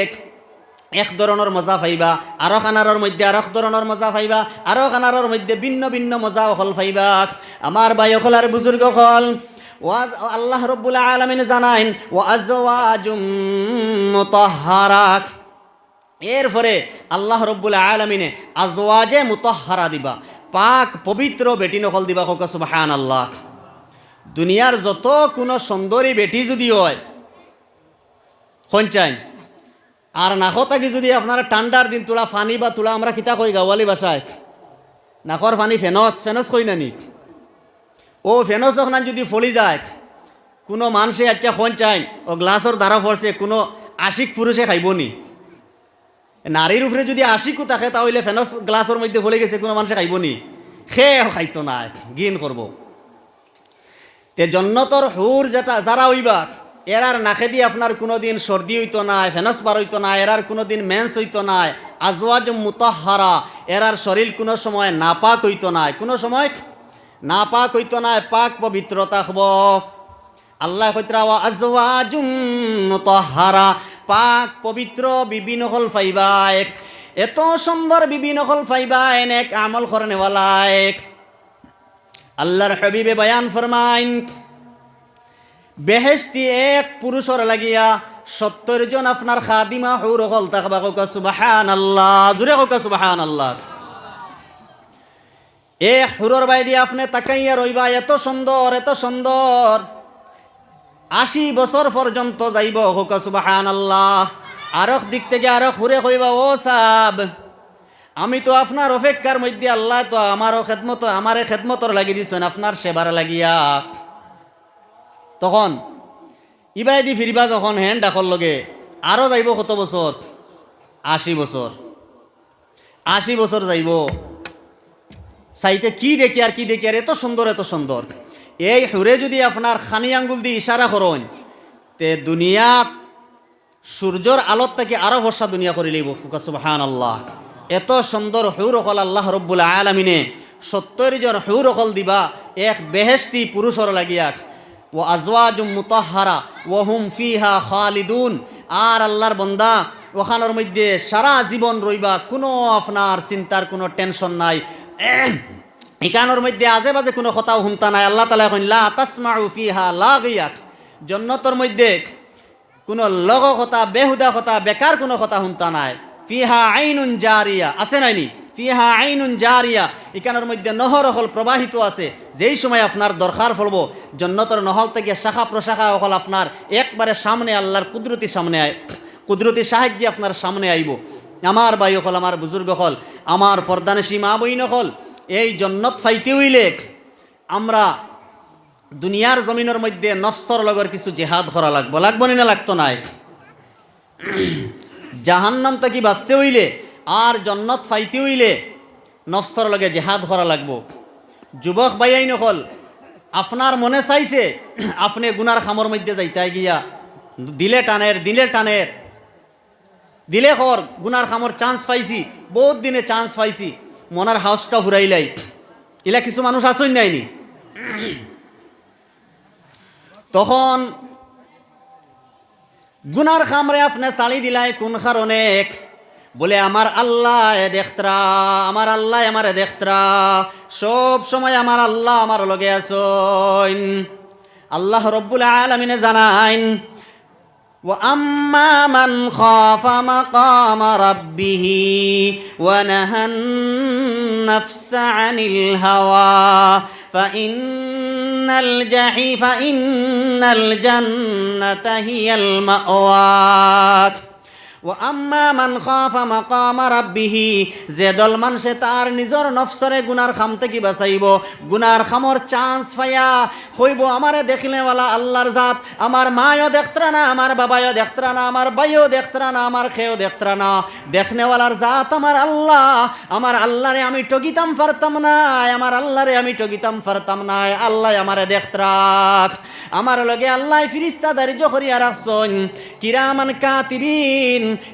এক ধরনের মজা পাইবা, আরো আনারর মধ্যে আরো ধরনের মজা পাইবা, আরো আনারর মধ্যে ভিন্ন ভিন্ন মজা হল পাইবা। আমার ভাই হলার বুজুর্গ হল আল্লাহ রব্বুল আলামিন জানাইন ওয়া আজওয়াজুম মুতাহহারা। এরপরে আল্লাহ রব্বুল আলামিনে আজওয়াজে মুতাহহারা দিবা, পাক পবিত্র বেটি নকল দিবা। হোক সুবহানাল্লাহ। দুনিয়ার যত কোনো সুন্দরী বেটি যদি হয় হঞ্চাইন, আর নাকো থাকি যদি আপনারা ঠান্ডার দিন তোলা ফানি বা তোলা আমরা কিতা কই গাওয়ালি ভাষায় নাকর ফানি ফেনস কই নানি, ও ফেনস যখন যদি ফলি যায় কোনো মানুষে আচ্ছা হঞ্চাইন ও গ্লাসর দ্বারা পড়ছে, কোনো আশিক পুরুষে খাইব নি? নারীর উপরে যদি আশিকও থাকে তাহলে ফেনস গ্লাসের মধ্যে ভরে গেছে কোনো মানুষে খাইব নি? খাইতো না, গিন করব। তে জন্নতর হুর যারা হইবা, এরার নাকে দিয়ে আপনার কোনোদিন সর্দি হইতো না, ফেনস বার হইতো না, এরার কোনোদিন মেন্স হইতো না। আজওয়াজ মুতাহহারা, এরার শরীর কোনো সময় নাপাক হইতো না, কোনো সময় নাপাক হইতো না, পাক পবিত্র থাকব। আল্লাহ কইতরা ওয়া আজওয়াজুম মুতাহহারা, পাক পবিত্র বিবি নকল পাইবা। এত সুন্দর বিবি নকল পাইবা, এনেক আমল করনেওয়ালা। আল্লাহর হাবিবে বয়ান ফরমাইন, বেহেশতি এক পুরুষর লাগিয়া 70 জন আপনার খাদিমা হুর হল থাকবা। কোক সুবহানাল্লাহ, জুরে কোক সুবহানাল্লাহ। এক হুরর বাইদি আপনি তাকাইয়া রইবা, এত সুন্দর এত সুন্দর, 80 বছর পর্যন্ত যাইব। হোক সুবহানাল্লাহ। আরক দিক থেকে আরক হুরে কইবা, ও সাব আমি তো আপনার অপেক্ষার মধ্যে, আল্লাহ তো আমারে খেদমতর লাগি দিছেন আপনার সেবার লাগিয়া। তখন ইবাইদি ফিরিবা যখন হ্যান্ড ডাকর লগে আরো যাইব কত বছর? 80 বছর। 80 বছর যাইব। চাইতে কি দেখি আর কি দেখি আর, এত সুন্দর এত সুন্দর। এই হুরে যদি আপনার খানি আঙ্গুল দিয়ে ইশারা করেন, তে দুনিয়াত সূর্যর আলোর থেকে আরো বর্ষা দুনিয়া করে লইব। সুবহানাল্লাহ। এত সুন্দর হুর হল আল্লাহ রব্বুল আলামিনে 70 জন হুর হল দিবা এক বেহেশতি পুরুষর লাগিয়া। ও আজওয়াজুম মুতাহহারা ওয়া হুম ফিহা খালিদুন। আর আল্লাহর বান্দা ওখানের মধ্যে সারা জীবন রইবা, কোনো আপনার চিন্তার কোনো টেনশন নাই। এখানোর মধ্যে আজে বাজে কোনো কথাও শুনতা নাই। আল্লাহ তাআলা কইন লা তাসমাউ ফিহা লাগিয়াত, জান্নাতের মধ্যে কোনো লগ কথা, বেহুদা কথা, বেকার কোনো কথা শুনতা নাই। ফিহা আইনুন জারিয়া, আছে নাইনি? ফিহা আইনুন জারিয়া, এখানের মধ্যে নহর হল প্রবাহিত আছে। যেই সময় আপনার দরকার পড়ব জন্নতর নহল থেকে শাখা প্রশাখা হল আপনার একবারে সামনে, আল্লাহর কুদরতি সামনে কুদরতি সাহায্যে আপনার সামনে আইব। আমার ভাই হল, আমার বুজুর্গ হল, আমার পর্দানেশী মা বইন হল, এই জন্নত ফাইতে হইলে আমরা দুনিয়ার জমিনের মধ্যে নফসর লগর কিছু জেহাদ করা লাগবো না লাগতো নাই? জাহান্নাম থেকে বাঁচতে হইলে আর জন্নত ফাইতে হইলে নফসর লগে জেহাদ করা লাগবো। যুবক ভাইয়াই নকল, আপনার মনে চাইছে আপনি গুনার খামর মধ্যে যাইতে গিয়া দিলে টানের দিলে হর গুনার খামর চান্স পাইছি, বহুত দিনে চান্স পাইছি, মনার হাউসটা ফুরাইলাই, এলা কিছু মানুষ আসেন নাইনি। তখন গুনার খামরে আপনি চালি দিলাই কোন কারণে? বলে আমার আল্লাহ দেখতরা, আমার আল্লাহ আমারে দেখতরা, সব সময় আমার আল্লাহ আমার লগে আসইন। আল্লাহ রব্বুল আলামিনে জানাইন, وأما من خاف مقام ربه ونهى النفس عن الهوى فإن الجنة هي المأوى وأما من خاف مقام ربه, যে দল মানুষে তার নিজর নফসরে গুনার খাম থেকে বাঁচাইব, গুনার খামর চান্স পাইয়া হইব আমারে দেখলেওয়ালা আল্লাহর জাত, আমার মায়ও দেখতরা না, আমার বাবায়ও দেখতরা না, আমার ভাইও দেখতরা না, আমার খেয়েও দেখতরা না, দেখনেওয়ালার জাত আমার আল্লাহ। আমার আল্লাহরে আমি ঠগিতাম পারতাম না, আমার আল্লাহরে আমি ঠগিতাম পারতাম না, আল্লাহ আমারে দেখতরা। আমার লগে আল্লাহ ফিরিস্তা দারিজ করিয়া রাখছন,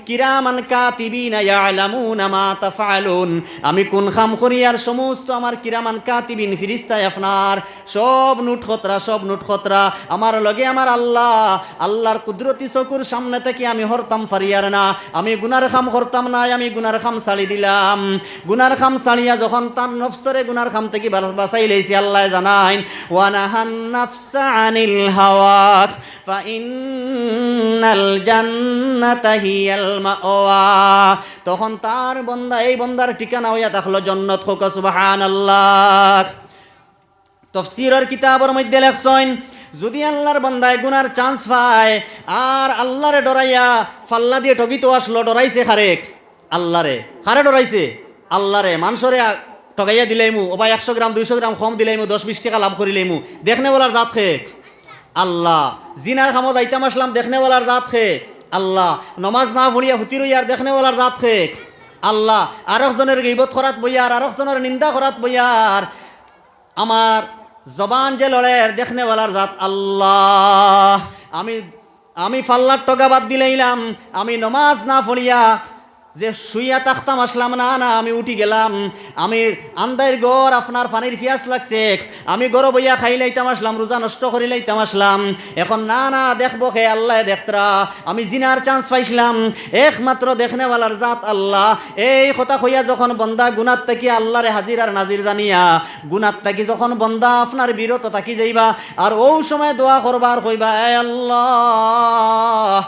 কিরামান কাতিবিন ইয়ালামুনা মা তাফআলুন। আমি কোন খাম করিয়ার সমস্ত আমার কিরামান কাতিবিন ফিরিস্তায় আপনার সব নোট খতরা আমার লগে আমার আল্লাহর কুদরতি চকুর সামনে থেকে আমি হরতাম ফারিয়ার না, আমি গুনার খাম করতাম না, আমি গুনার খাম ছাড়ি দিলাম। গুনার খাম ছাড়িয়া যখন তার নফসরে গুনার খাম থেকে বাঁচাই লাইছি, আল্লাহ জানাইন ওয়ানাহান নাফসা আনিল হাওয়া ফাইন্নাল জান্নাতা হিয়াল মাওয়া। তখন তার বন্দা, এই বন্দার ঠিকানা হইয়া থাকলো জান্নাত। হোক সুবহানাল্লাহ। তাফসীরের কিতাবের মধ্যে লেখছেন, যদি আল্লাহর বান্দায় গুনার চান্স পায় আর আল্লাহরে ডরাইয়া ফাল্লা দিয়ে ঠগিত আসলো, ডরাইছে খারে ডরাইছে আল্লাহরে, মানুষরে ঠগাইয়া দিলাইমু, ও ভাই 100 গ্রাম 200 গ্রাম কম দিলাইমু, 10-20 টাকা লাভ করিলাইমু, দেখনে বলার জাত খে আল্লাহ। জিনার খামো যাইতাম আসলাম, দেখনে বলার জাত খে আল্লাহ। নমাজ না পড়িয়া হুতির ইয়ার দেখনে বলার জাত খে আল্লাহ। আরেকজনের গীবত করাত বইয়ার, আরেকজনের নিন্দা করাত বইয়ার, আমার জবান যে লড়ের দেখনে বলার জাত আল্লাহ। আমি ফাল্লার টগা বাদ দিলাইলাম, আমি নমাজ না পড়িয়া যে শুইয়া তাকতাম আসলাম না, আমি উঠি গেলাম, আমি আন্দাইর গড় আপনার পানির পিয়াস লাগছে, আমি গড় বইয়া খাই লাইতাম আসলাম, রোজা নষ্ট করি লাইতাম আসলাম, এখন না দেখবো হে আল্লাহ দেখতরা, আমি জিনার চান্স পাইছিলাম, একমাত্র দেখনেওয়ালার জাত আল্লাহ। এই কথা কইয়া যখন বন্দা গুনাত থাকি আল্লাহরে হাজির আর নাজির জানিয়া, গুনাত থাকি যখন বন্দা আপনার বিরত থাকি যাইবা, আর ও সময় দোয়া করবার কইবা, এ আল্লাহ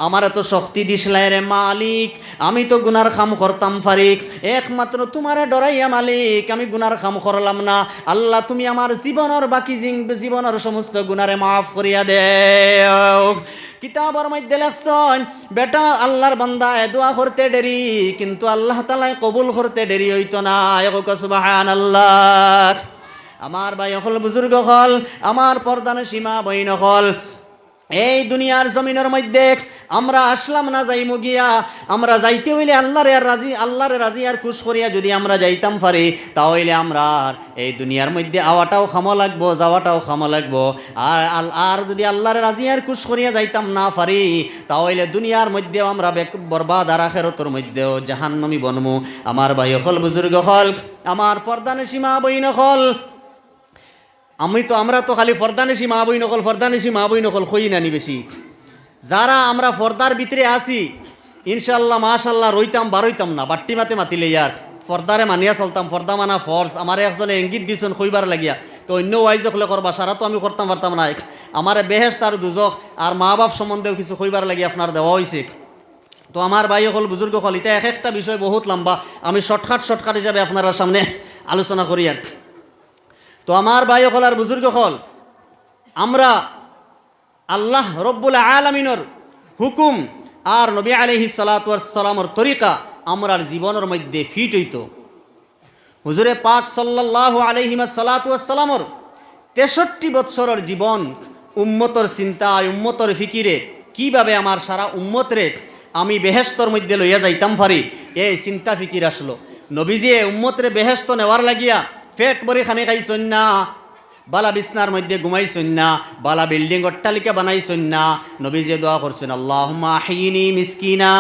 আমার তো শক্তি দিসলাই রে মালিক, আমি তো গুনার খাম করতাম ফারিক, একমাত্র তোমারে ডরাইয়া মালিক আমি গুনার খাম করলাম না। আল্লাহ তুমি আমার জীবনের সমস্ত গুনারে মাফ করিয়া দেও। কিতাবের মধ্যে লেখছেন, বেটা আল্লাহর বান্দায় দোয়া করতে দেরি, কিন্তু আল্লাহ তাআলা কবুল করতে দেরি হইতো না। সুবহানাল্লাহ। আমার ভাই হল, বুজুর্গ হল, আমার পর্দানে সীমা বইন হল, এই দুনিয়ার জমিনের মধ্যে আমরা আসলাম না যাইমু গিয়া, আমরা যাইতে হইলে আল্লাহরে রাজি আর খুশ করিয়া যদি আমরা যাইতাম পারি, তাহলে আমরা এই দুনিয়ার মধ্যে আওয়াটাও খামো লাগবো, যাওয়াটাও খামো লাগবো। আর যদি আল্লাহরে রাজি আর খুশ করিয়া যাইতাম না পারি, তাহলে দুনিয়ার মধ্যেও আমরা বরবাদ, আর আখিরাতের মধ্যেও জাহান্নামী বনমু। আমার ভাই হল, বুজুর্গ হল, আমার পর্দানে সীমা বইন হল, আমরা তো খালি ফর্দানেশি মা বই নকল খই নানি বেশি। যারা আমরা ফর্দার ভিতরে আসি, ইনশাল্লাহ মাশাল্লাহ রইতাম বারইতাম না, বাট্টি মাতে মাতিলে ইয়ার ফর্দারে মানিয়া চলতাম, ফর্দা মানা ফর্জ। আমার একজনে ইঙ্গিত দিছেন খইবার লাগিয়া, তো অন্য ওয়াইজ হলে করবা, সারা তো আমি করতাম পারতাম না। আমার বেহেশত আর দুজক আর মা বাপ সম্বন্ধেও কিছু খইবার লাগিয়া আপনার দেওয়া হয়েছে। তো আমার ভাই হল বুজুর্গ হল, এটা এক একটা বিষয় বহুত লম্বা, আমি শর্টকাট হিসাবে আপনার সামনে আলোচনা করি আর। তো আমার ভাই হল আর বুজুর্গ হল, আমরা আল্লাহ রব্বুল আলামিনের হুকুম আর নবী আলাইহিস সালাতু ওয়াস সালামের তরিকা আমরার জীবনের মধ্যে ফিট হইত। হুজুরে পাক সাল্লাল্লাহু আলাইহি সালাতু ওয়াস সালামের 63 বৎসরের জীবন উম্মতর চিন্তায়, উম্মতর ফিকিরে, কিভাবে আমার সারা উম্মতরে আমি বেহেশতর মধ্যে লইয়া যাইতাম পারি, এই চিন্তা ফিকির আসলো। নবীজি উম্মতরে বেহেশত নেওয়ার লাগিয়া পেট ভরি খানি খাইছেন না, বালা বিছনার মধ্যে ঘুমাইছেন না, বালা বিল্ডিং অট্টালিকা বানাইছেন না। নবীজি দোয়া করছেন, আল্লাহুম্মা আহিনি মিসকিনা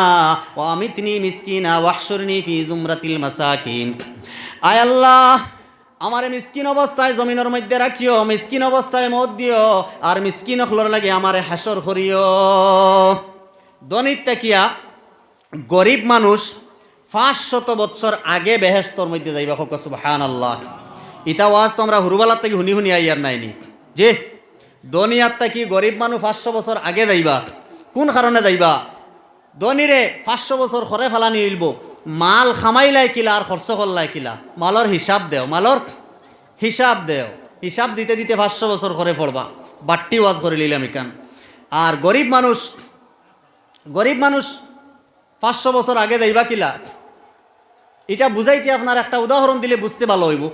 ওয়া আমিতনি মিসকিনা ওয়াহশুরনি ফি জুমরাতিল মাসাকিন। আয় আল্লাহ, আমারে মিসকিন অবস্থায় জমিনের মধ্যে রাখিও, মিসকিন অবস্থায় মত দিও, আর মিসকিন হলর লাগে আমারে হাসর করিও। দনিত তাকিয়া গরিব মানুষ 500 বৎসর আগে বেহেশতর মধ্যে যাইবা। হোক সুবহানাল্লাহ। ইটা ওয়াজ তো আমরা হুরুবালার থেকে শুনি আইয়ার নাইনি যে দনিয়ার তাকি গরিব মানুষ 500 বছর আগে যাইবা। কোন কারণে যাইবা? দনিরে 500 বছর খরে ফেলানি হইলব, মাল খামাইলাই কিলা আর খরচ করলাই কিলা, মালর হিসাব দেও, মালর হিসাব দেও। হিসাব দিতে দিতে 500 বছর করে পড়বা। বাট্টি ওয়াজ করে নিলাম এখান। আর গরিব মানুষ 500 বছর আগে যাইবা কিলা, এটা বুঝাইতে আপনার একটা উদাহরণ দিলে বুঝতে ভালো হইব।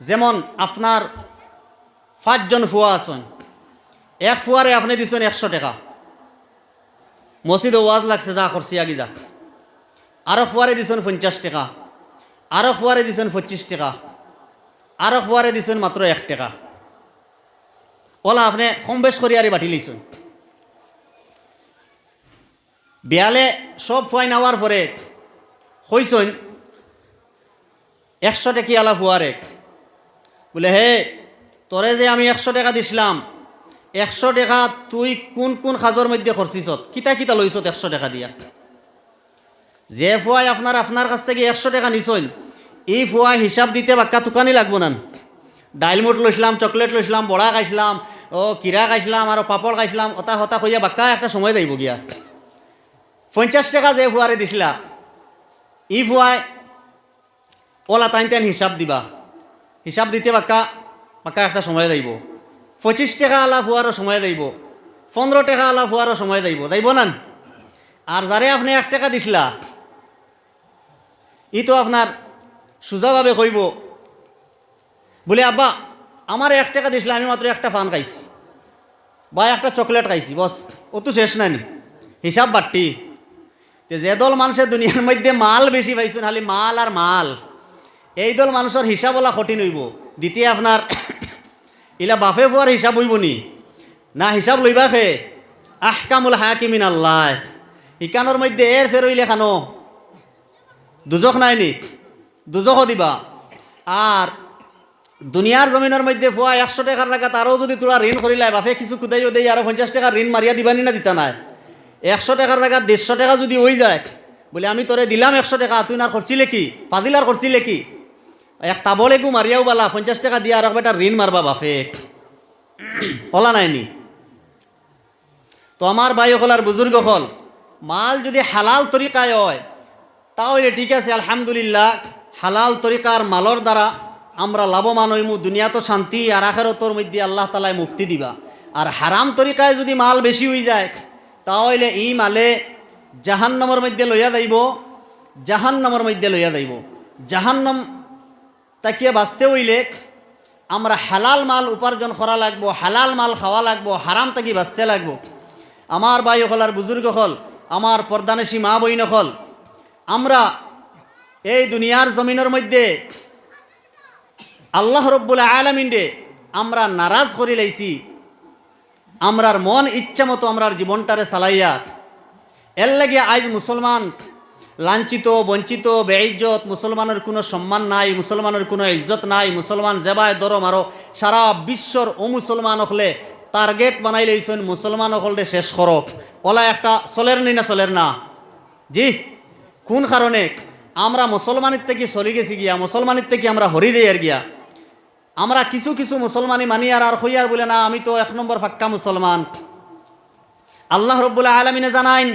যেমন আপনার 5 জন ফুয়া আছেন, এক ফুয়ারে আপনি দিচ্ছেন 100 টাকা, মসজিদে ওয়াজ লাগছে যা করছি আগি যাক। আরো ফুয়ারে দিচ্ছেন 50 টাকা, আরো ফুয়ারে দিচ্ছেন 25 টাকা, আরো ফুয়ারে দিচ্ছেন মাত্র 1 টাকা। ওলা আপনি কম বেশ করি আরে বাটি লইছেন। বিয়ালে সব ফুয়াই নেওয়ার পরে কইছেন 100 টাকি আলা ফুয়ারে, বলে হে তোরে যে আমি 100 টাকা দিছিলাম, 100 টাকা তুই কোন কোন কাজের মধ্যে খরচিছত, কিতা কিতা লইছত 100 টাকা দিয়া? যে ফুয়াই আপনার কাছ থেকে 100 টাকা নিছেন, এই ফুয়াই হিসাব দিতে বাক্কা তুকানি লাগবো না। ডাইল মুট লইছিলাম, চকলেট লইছিলাম, বড়া খাইছিলাম, ও কিরা খাইছিলাম, আর পাপড় খাইছিলাম, ওটা হতা কইয়া বাক্কা একটা সময় যাইব গিয়া। 50 টাকা যে ফুয়ারে দিছিলা, ই ফুয়াই ওলা টাইন হিসাব দিবা, হিসাব দিতে বাক্কা একটা সময় যাইব। 25 টাকা আলা ফুয়ারও সময় যাইব, 15 টাকা আলা ফুয়ারও সময় যাইব না? আর যারে আপনি 1 টাকা দিছিলা, ই তো আপনার সোজাভাবে কইব, বলে আব্বা আমার 1 টাকা দিছিলা, আমি মাত্র একটা পান খাইছি বা একটা চকলেট খাইছি, বস ও তো শেষ নানি, হিসাব বাট্টি। যে দল মানুষের দুনিয়ার মধ্যে মাল বেশি পাইছেন, খালি মাল আর মাল, এই দল মানুষের হিসাব ওলা কঠিন হইব দিতে। আপনার ইলা বাফে ফুয়ার হিসাব হইব নি না? হিসাব লইবা খে আহকামুল হাকিমিন আল্লাহ, ইকানোর মধ্যে এর ফের হইলে খানো দুজক নাই নি, দুজকও দিবা। আর দুনিয়ার জমিনের মধ্যে ফুয়া 100 টাকার লাগা তারও যদি তোরা ঋণ করিলাই, বাফে কিছু কুদাইও দেই, আরো 50 টাকা ঋণ মারিয়া দিবানি না দিতা নাই? 100 টাকার জায়গা 150 টাকা যদি হয়ে যায়, বলে আমি তোরে দিলাম 100 টাকা, তুই না করছিলে কি, পাদিলার করছিলে কি, এক তাবলে গু মারিয়াও বালা 50 টাকা দিয়া আর একটা ঋণ মারবা বাফে ওলা নাইনি। তো আমার ভাই হল আর বুজুর্গ হল, মাল যদি হালাল তরিকায় হয় তাহলে ঠিক আছে, আলহামদুলিল্লাহ। হালাল তরিকার মালর দ্বারা আমরা লাভবান হইমু, দুনিয়া তো শান্তি, আর আখিরাতের মধ্যে আল্লাহ তাআলা মুক্তি দিবা। আর হারাম তরিকায় যদি মাল বেশি হয়ে যায় তাহলে এই মালে জাহান্নামের মধ্যে লইয়া যাইব, জাহান্নামের মধ্যে লইয়া যাইব। জাহান্নাম তাকিয়ে বাঁচতে হইলে আমরা হালাল মাল উপার্জন করা লাগবো, হালাল মাল খাওয়া লাগবো, হারাম তাকি বাঁচতে লাগবো। আমার ভাই হল আর বুজুর্গ হল, আমার পর্দানেশী মা বইন হল, আমরা এই দুনিয়ার জমিনের মধ্যে আল্লাহ রব্বুল আলামিনরে আমরা নারাজ করি লাইছি, আমরার মন ইচ্ছা মতো আমরার জীবনটারে চালাইয়া। এর লাগে আজ মুসলমান লাঞ্ছিত, বঞ্চিত, বেইজ্জত, মুসলমানের কোনো সম্মান নাই, মুসলমানের কোনো ইজ্জত নাই। মুসলমান যেবায় দরম আরো সারা বিশ্বর ও মুসলমান হলে টার্গেট বানাই লইছেন, মুসলমান হলে শেষ করক। ওলা একটা চলের নি না চলের না? জি, কোন কারণে আমরা মুসলমানের থেকে চলে গেছি গিয়া, মুসলমানের থেকে আমরা হরি দেয়ার গিয়া। আমরা কিছু কিছু মুসলমানি মানি আর হইয়ার বলে না আমি তো 1 নম্বর ফাক্কা মুসলমান। আল্লাহ রব্বুল আলামিনে জানাইন,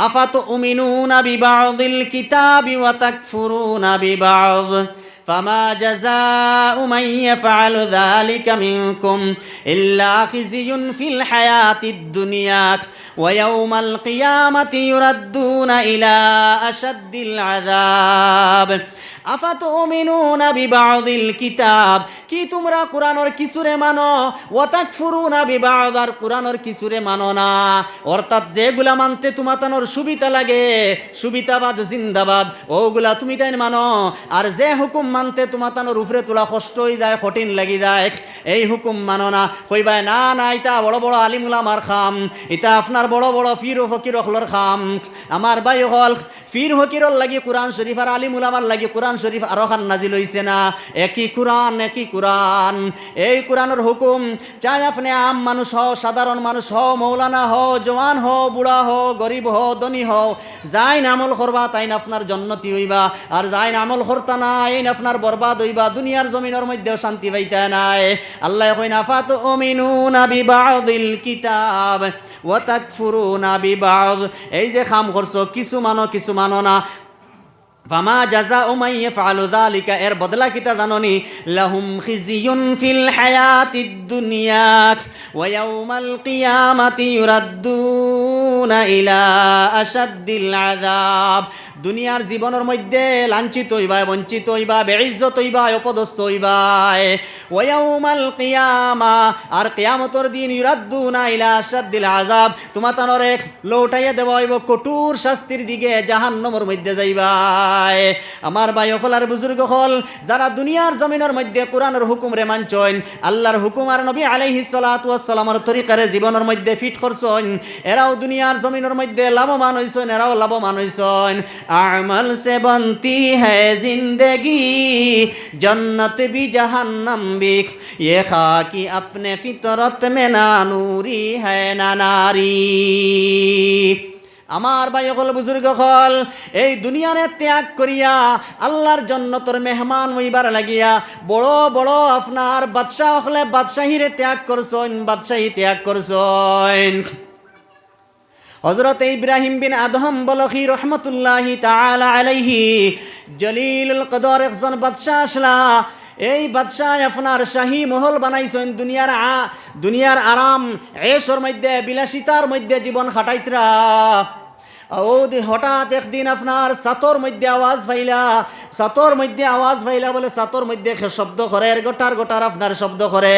আফাতুমিনুনা বিবাযিল কিতাবি ওয়া তাকফুরুনা বিবায فما جزاء من يفعل ذلك منكم إلا خزي في الحياة الدنيا ويوم القيامة يردون إلى أشد العذاب আফাতুমিনুনা বিবাযিল কিতাব, কি তোমরা কোরআনের কিছুরে মানো, ওয়া তাকফুরুনা বিবায, আর কোরআনের কিছুরে মানো না। অর্থাৎ যেগুলা মানতে তোমাতানোর সুবিধা লাগে, সুবিধাবাদ জিন্দাবাদ, ওগুলা তুমি তাই মানো। আর যে হুকুম মানতে তোমাতানোর উপরে তোলা কষ্ট হয়ে যায়, কঠিন লাগি যায়, এই হুকুম মানো না। কইবাই না না, ইটা বড় বড় আলিম উলামার খাম, ইটা আপনার বড় বড় পীর ও ফকির হলর খাম। আমার ভাই হল পীর ফকিরর লাগি কোরআন শরীফ আর আলিম উলামার লাগি কোরআন শরীফ আরো খান নাজিল হইছে না। একই কোরআন, একই কোরআন। এই কোরআনের হুকুম চাই আপনি আম মানুষ হও, সাধারণ মানুষ হও, মৌলানা হও, জওয়ান হও, বুড়া হও, গরিব হও, ধনী হও, যাই আমল করবা তাই না আপনার জন্নতি হইবা, আর যাই আমল করতা না এই না আপনার বরবাদ হইবা, দুনিয়ার জমিনের মধ্যেও শান্তি পাইতা নাই। আল্লাহ কইনা আফাতুমিনুনা বিবাযিল কিতাব ওয়া তাকফুরুনা বিবায, এই যে খাম করছো, কিছু মানো কিছু মানো না। ফামা জাযাউ মান ইয়াফআলু যালিকা, এর বদলা কিতা জাননি? লাহুম খিজিয়ুন ফিল হায়াতিদ দুনিয়া ওয়া ইয়াউমাল কিয়ামাতি ইউরাদ্দুনা ইলা আশাদ্দিল আযাব, দুনিয়ার জীবনের মধ্যে লাঞ্ছিত হইবা, বঞ্চিত হইবা, বেইজ্জত হইবা, অপদস্থ হইবা। ওয়া ইয়াউমাল কিয়ামা, আর কিয়ামতের দিন ইউরাদ্দুনা ইলা আশাদ্দিল আযাব, তোমাতানরে লৌটাইয়া দেওয়া হইব কঠোর শাস্তির দিকে, জাহান্নামের মধ্যে যাইবা। আমার ভাই হল আর বুজুর্গ হল, যারা দুনিয়ার জমিনের মধ্যে কোরআনের হুকুম রে মানছেন, আল্লাহর হুকুম আর নবী আলাইহিস সালাতু ওয়াস সালামের তরিকারে জীবনের মধ্যে ফিট করছেন, এরাও দুনিয়ার জমিনের মধ্যে লাভবান হইছেন, এরাও লাভবান হইছেন। আমল সে বনতি হ্যায় জিন্দেগি, জন্নত ভি জাহান্নাম ভি, ये खाकी अपने फितरत में ना नूरी है ना नारी। আমার ভাই হল বুজুর্গ হল, এই দুনিয়ারে ত্যাগ করিয়া আল্লাহর জন্নতর মেহমান হইবার লাগিয়া বড় বড় আপনার বাদশাহ হলে বাদশাহীরে ত্যাগ করছেন, বাদশাহী ত্যাগ করছেন। হযরত ইব্রাহিম বিন আদহাম বলখি রহমতুল্লাহি তাআলা আলাইহি, জলিলুল কদর একজন বাদশাহ আসলা। এই বাদশাহ আপনার শাহী মহল বানাইছেন, দুনিয়ার আরাম এশর মধ্যে, বিলাসিতার মধ্যে জীবন খাটাইতরা। ও হঠাৎ একদিন আপনার সাতর মধ্যে আওয়াজ পাইলা, সাতর মধ্যে আওয়াজ পাইলা বলে সাতর মধ্যে শব্দ করে, গোটার গোটার আপনার শব্দ করে।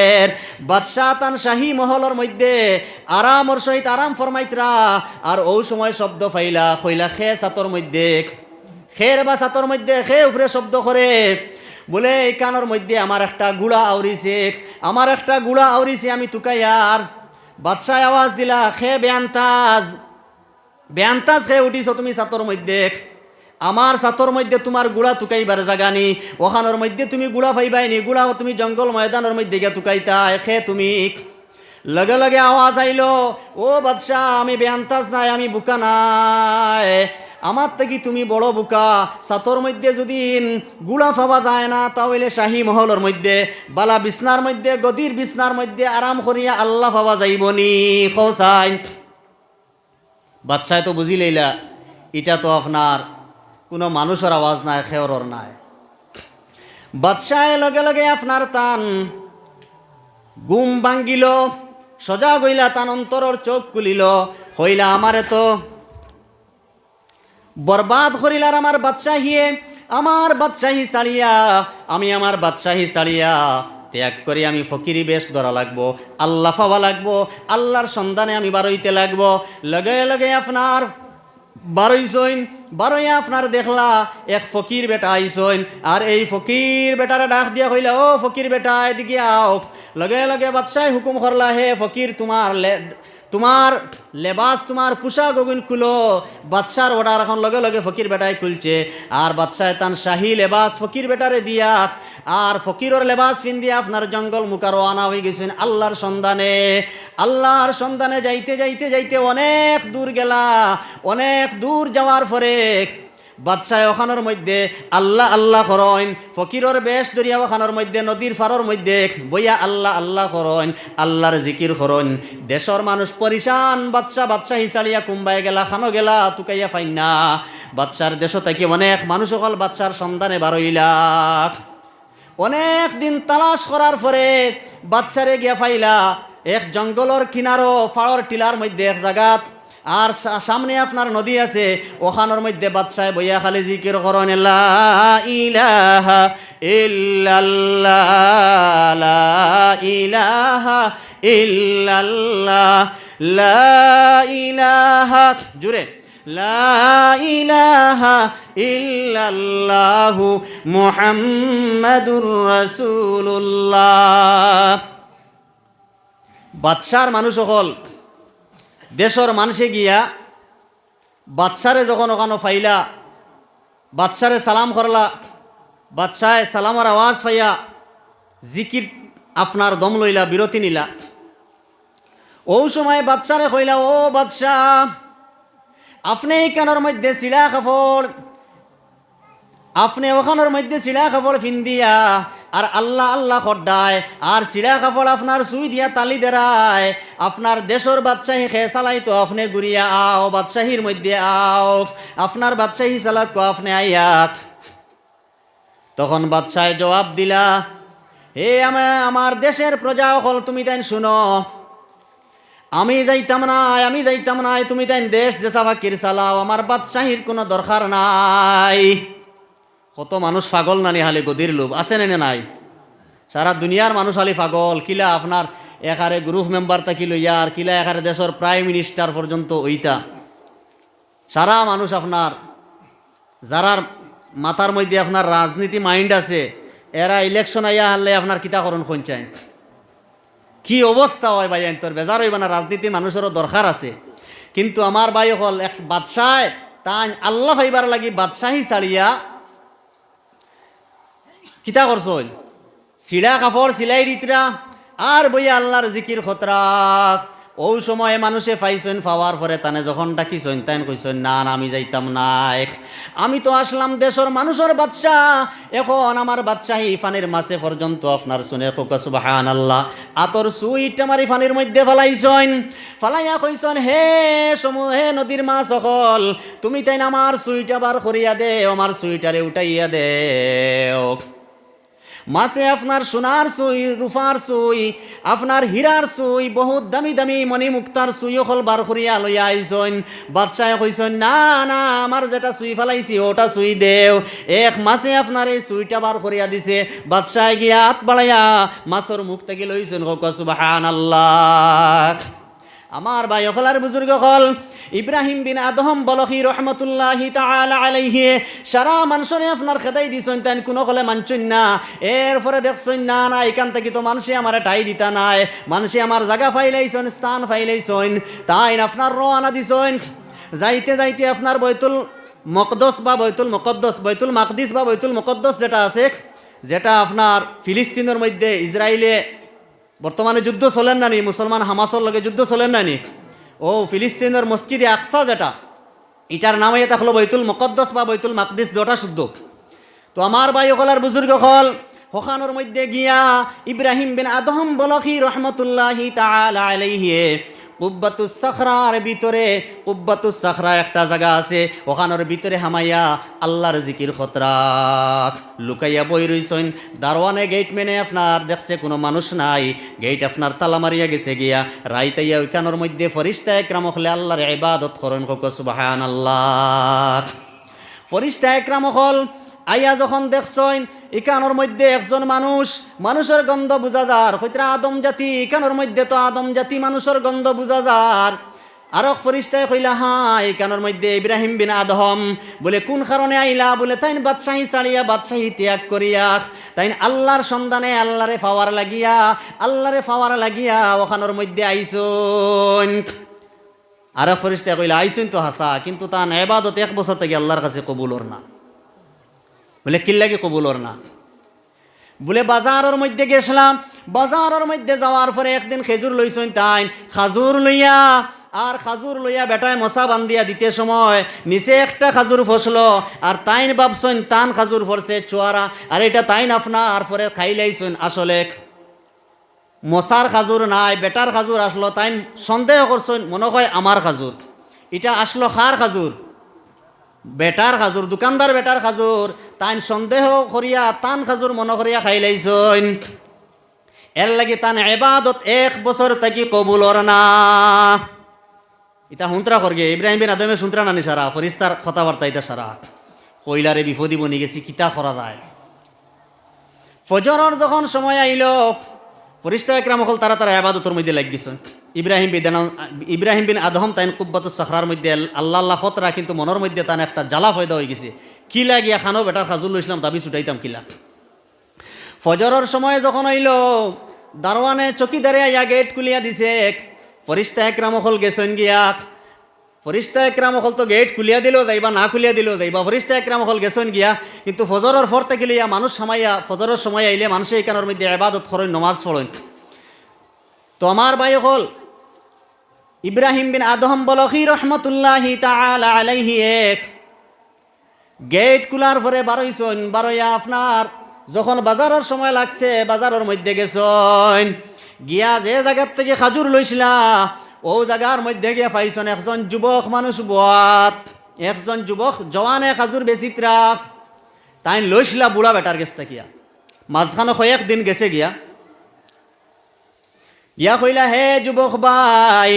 বাদশাহ তান শাহী মহলের মধ্যে আরামর সহিত আরাম ফরমাইতরা, আর ও সময় শব্দ পাইলা, কইলা খে সাতর মধ্যে, খের বা সাতর মধ্যে খে উপরে শব্দ করে বলে এই কানের মধ্যে আমার একটা গুড়া আউরিছে, আমার একটা গুড়া আউরিছে, আমি তুকাইয়ার। বাদশাহ আওয়াজ দিলা, খে বেআন্তাজ, বেআন্তাজ খেয়ে উঠিছ তুমি সাতর মধ্যে, আমার সাতর মধ্যে তোমার গুড়া তুকাইবার জাগানি, ওখানোর মধ্যে তুমি গুড়া পাইবাইনি, গুড়া তুমি জঙ্গল ময়দানের মধ্যে গিয়া তুকাইতা, খে তুমি। লগে লগে আওয়াজ আইলো, ও বাদশাহ আমি বেআন্তাজ নাই, আমি বুকা নাই, আমার থেকে তুমি বড় বুকা। সাতর মধ্যে যদি গুড়া পাওয়া যায় না, তাহলে শাহী মহলের মধ্যে বালা বিছনার মধ্যে, গদির বিছনার মধ্যে আরাম করিয়া আল্লাহ পাওয়া যাইবনি, খোসাই। বাদশাহ তো বুঝি লইলা এটা তো আপনার কোনো মানুষের আওয়াজ নাই, খেয়রর নাই। বাদশাহ লগে লগে আপনার তান ঘুম ভাঙ্গিল, সজা গইলা, তান অন্তরর চোখ খুলিল, হইলা আমারে তো বরবাদ করিলার আমার বাদশাহিয়ে, আমার বাদশাহী ছাড়িয়া, আমি আমার বাদশাহী ছাড়িয়া ত্যাগ করি আমি ফকিরি বেশ ধরা লাগবো, আল্লাহ পাওয়া লাগবো, আল্লাহর সন্ধানে আমি বারইতে লাগবো। লগে লগে আপনার বারইছইন, বারইয়া আপনার দেখলা এক ফকির বেটা আইসইন, আর এই ফকির বেটারে ডাক দিয়া কইলা, ও ফকির বেটা এদিকে আও। লগে লগে বাদশাহ হুকুম করলা, হে ফকির তোমার লেবাস, তোমার পোশাক ওগুন খুলো। বাদশার অর্ডার এখন লগে লগে ফকির বেটায় খুলছে, আর বাদশাহ তান শাহী লেবাস ফকির বেটারে দিয়া, আর ফকিরের লেবাস পিন্দিয়া আপনার জঙ্গল মুকার আনা হয়ে গেছেন আল্লাহর সন্ধানে। আল্লাহর সন্ধানে যাইতে যাইতে যাইতে অনেক দূর গেলা, অনেক দূর যাওয়ার পরে বাদশাহ ওখানোর মধ্যে আল্লাহ আল্লাহ করইন, ফকিরর বেশ দরিয়া ওখানোর মধ্যে নদীর ফারর মধ্যে বইয়া আল্লাহ আল্লাহ করইন, আল্লাহর জিকির করইন। দেশর মানুষ পরিশান, বাদশাহ হিসালিয়া কুম্বাই গেলা, খানো গেলা, তুকাইয়া ফাইন না। বাদশার দেশ থেকে অনেক মানুষ সকল বাদশার সন্ধানে বারইলা। অনেক দিন তালাশ করার পরে বাদশারে গিয়া ফাইলা এক জঙ্গলর কিনারো ফাড়র টিলার মধ্যে এক জায়গাত, আর সামনে আপনার নদী আছে, ওখানোর মধ্যে বাদশাহ বইয়া খালি জিকির করেন, লা ইলাহা ইল্লাল্লাহ, লা ইলাহা ইল্লাল্লাহ, লা ইলাহা, জুড়ে, লা ইলাহা ইল্লাল্লাহু মুহাম্মাদুর রাসূলুল্লাহ। বাদশার মানুষ সকল দেশর মানুষে গিয়া বাদশারে যখন ওখানো ফাইলা, বাদশারে সালাম করলা, বাদশাহ সালামের আওয়াজ পাইয়া জিকির আপনার দম লইলা, বিরতি নিলা। ও সময় বাদশারে কইলা, ও বাদশাহ, আপনি কানোর মধ্যে চিড়া কাপড়, আপনি ওখানোর মধ্যে চিড়া কাপড় ফিন্দিয়া আর আল্লাহ আল্লাহ খড্ডায়, আর চিড়া কাপড় আপনার সুই দিয়া তালি দেরায়, আপনার দেশর বাদশাহী খে চালাই তো আপনি ঘুরিয়া আও, বাদশাহীর মধ্যে আও, আপনার বাদশাহী চালাক আপনি আইয়াক। তখন বাদশাহ জবাব দিলা, হে আমার দেশের প্রজা হল, তুমি তাই শুনো, আমি যাইতাম নাই, তুমি তাই দেশ যেসা ফাকির চালাও, আমার বাদশাহীর কোনো দরকার নাই। কত মানুষ পাগল নানি হালি গদির লোভ আছে না নাই? সারা দুনিয়ার মানুষ হালি পাগল। কিলা আপনার একারে গ্রুপ মেম্বার থাকি লইয়া, আর কিলা একারে দেশের প্রাইম মিনিস্টার পর্যন্ত ওইটা সারা মানুষ আপনার, যারার মাথার মধ্যে আপনার রাজনীতি মাইন্ড আছে, এরা ইলেকশন আইয়া হারলে আপনার কিতাকরণ খঞ্চায়। কি অবস্থা হয় ভাই, তোর বেজার হইবা না? রাজনীতির মানুষেরও দরকার আছে, কিন্তু আমার ভাই হল এক বাদশাহ, তাই আল্লাহ ভাইবার লাগি বাদশাহী ছাড়িয়া কিতা করছই, চিড়া কাপড় সিলাই দিতরা আর বইয়া আল্লাহর জিকির খতরা। ও সময়ে মানুষে পাইছেন, পাওয়ার পরে তানে যখন ডাকিছেন তাই কইছেন, না আমি যাইতাম নাই, আমি তো আসলাম দেশের মানুষের বাদশাহ, এখন আমার বাদশাহী ফানির মাছে পর্যন্ত আপনার শুনে কোকা সুবহানাল্লাহ, আতর সুইটা মারি ফানির মধ্যে ফেলাইছেন, ফালাইয়া কইছেন, হে নদীর মাছ সকল, তুমি তাই আমার সুইটা বার করিয়া দে, আমার সুইটারে উঠাইয়া দেও। মাছে আপনার সোনার সুই, রূপার সুই, আপনার হীরার সুই, বহুত দামি দামি মণি মুক্তার সুই হল বার করিয়া লইয়া আইসন। বাদশাহ কইসন, না না, আমার যেটা সুই ফেলাইছি ওটা সুই দেও। এক মাছে আপনার এই সুইটা বার করিয়া দিছে। বাদশাহ গিয়া হাত বাড়াইয়া মাছের মুখ থেকে লইছেন, হোক সুবহানাল্লাহ। আমার ভাই হলার বুজুর্গ হল ইব্রাহিম বিন আদহম বলখি রহমতুল্লাহি তাআলা আলাইহি সারা মানুষরে আপনার খেদাই দিছেন, তাই কোনো কলে মানছেন না। এরপরে দেখছেন, না না, এখান থেকে তো মানুষে আমার ঠাই দিতা নাই, মানুষে আমার জায়গা ফাইলাইছেন, স্থান ফাইলাইছেন, তাই আপনার রওনা দিছেন। যাইতে যাইতে আপনার বৈতুল মকদস বা বৈতুল মুকদ্দস, বৈতুল মাকদিস বা বৈতুল মুকদ্দস যেটা আছে, যেটা আপনার ফিলিস্তিনের মধ্যে ইসরায়েলে বর্তমানে যুদ্ধ চলেন না নি, মুসলমান হামাসর লগে যুদ্ধ চলেন না নি, ও ফিলিস্তিনের মসজিদে আকসা যেটা, এটার নামে এটা হলো বৈতুল মুকদ্দস বা বৈতুল মাকদিস, দুটা শুদ্ধ। তো আমার ভাই হলার বুজুর্গ হল হখানোর মধ্যে গিয়া ইব্রাহিম বিন আদহম বলখি রহমতুল্লাহি তাআলা আলাইহি কুব্বাতুস সাখরার ভিতরে, কুব্বাতুস সাখরা একটা জায়গা আছে, ওখানোর ভিতরে হামাইয়া আল্লাহর জিকির খতরাক লুকাইয়া বই রইছেন। দারওয়ানে গেট মেনে আপনার দেখছে কোনো মানুষ নাই, গেট আপনার তালা মারিয়া গেছে গিয়া। রাইতাইয়া ওইখানোর মধ্যে ফরিস্তা একরাম হলে আল্লাহর ইবাদত করেন, হোক সুবহানাল্লাহ। ফরিস্তা একরাম হল আইয়া যখন দেখছেন ইকানোর মধ্যে একজন মানুষের গন্ধ বুঝা যার, হইতরা আদম জাতি, ইকানোর মধ্যে তো আদম জাতি মানুষের গন্ধ বুঝা যার। আর ফরিস্তায় কইলা, হ্যাঁ ইকানোর মধ্যে ইব্রাহিম বিন আদহম, বলে কোন কারণে আইলা? বলে তাইন বাদশাহী ছাড়িয়া, বাদশাহী ত্যাগ করিয়া, তাইন আল্লাহর সন্ধানে আল্লাহরে পাওয়ার লাগিয়া ওখানোর মধ্যে আইসুন। আর ফরিস্তায় কইলা, আইসুন তো হাসা, কিন্তু তার ইবাদত 1 বছর থেকে আল্লাহর কাছে কবুলর না। বলে কিল্লাগে কবুলর না? বলে বাজারের মধ্যে গেছিলাম, বাজারের মধ্যে যাওয়ার পরে একদিন খেজুর লইছেন, তাই খাজুর লইয়া আর খাজুর লইয়া বেটায় মশা বান্ধিয়া দিতে সময় নিচে একটা খাজুর ফসলো আর তাইন ভাবছেন তান খাজুর ফরছে চুয়ারা আর এটা তাইন আপনা আর পরে খাইলাইছেন আসলে মশার খাজুর নাই বেটার খাজুর আসলো তাইন সন্দেহ করছেন মনে হয় আমার খাজুর এটা আসলো খার খাজুর বেটার খাজুর দোকানদার বেটার খাজুর তাইন সন্দেহ করিয়া তান খাজুর মনে করিয়া খাইলাইছেন এর লাগি তান এবাদত 1 বছর থাকি কবুলর না ইতা হুন্ত্রা করগে ইব্রাহিম বিন আদমে শুনত্রা নানি সারা ফরিস্তার কথাবার্তা ইতা সারা কইলারে বিপদি বনি গেছি কিতা করা যায় ফজরের যখন সময় আইল ফরিস্তা একরাম হল তারা তারা আবাদতের মধ্যে লাগ গেছেন ইব্রাহিম বিন আদম তাইন কুব্বাতুস সাখরার মধ্যে আল্লাহ আল্লাহ খতরা কিন্তু মনের মধ্যে তান একটা জ্বালা ফয়দা হয়ে গেছে কি লাগিয়া খানো বেটার খাজুল ইসলাম দাবি ছুটাইতাম কিলা ফজরের সময় যখন আইল দারওয়ানে চকিদারে আইয়া গেট খুলিয়া দিছে ফরিস্তা একরাম হল গেছেন গিয়া ফরিস্তা একরাম হল তো গেট খুলিয়া দিল যাইবা না খুলিয়া দিল যাইবা ফরিস্তা একরাম হল গেছেন গিয়া কিন্তু ফজরের ফর থেকে লইয়া মানুষ সামাইয়া ফজরের সময় আইলে মানুষের এখানের মধ্যে ইবাদত করেন নমাজ পড়েন তো আমার ভাই হল ইব্রাহিম বিন আদম বলখি রহমতুল্লাহি তাআলা আলাইহি এক গেট খুলার পরে বারইছেন বারইয়া আপনার যখন বাজারের সময় লাগছে বাজারের মধ্যে গেছেন গিয়া যে জায়গার থেকে খাজুর লইছিলা ও জায়গার মধ্যে গিয়া পাইছেন একজন যুবক মানুষ বাত একজন যুবক জওয়ানে খাজুর বেচিত্রা তাই লইছিলা বুড়া বেটার গেছ থাকিয়া মাঝখানে কয়েকদিন গেছে গিয়া কইলা হে যুবক ভাই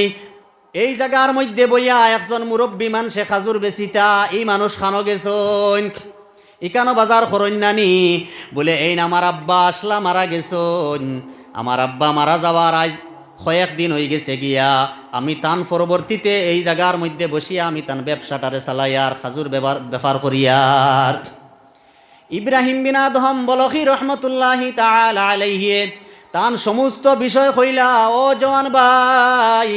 এই জায়গার মধ্যে বইয়া একজন মুরব্বী মানুষে খাজুর বেচিতা এই মানুষ খানো গেছেন ইকানো বাজার করইন নানি বলে এই না আমার আব্বা আসলা মারা গেছেন আমার আব্বা মারা যাওয়ার আজ কয়েকদিন হয়ে গেছে গিয়া আমি তান পরবর্তীতে এই জায়গার মধ্যে বসিয়া আমি তান ব্যবসাটারে চালাইয়ার খাজুর ব্যাপার করিয়ার ইব্রাহিম বিন আদম বলখি রহমতুল্লাহি তাআলা আলাইহি তান সমস্ত বিষয় কইলা ও জওয়ান ভাই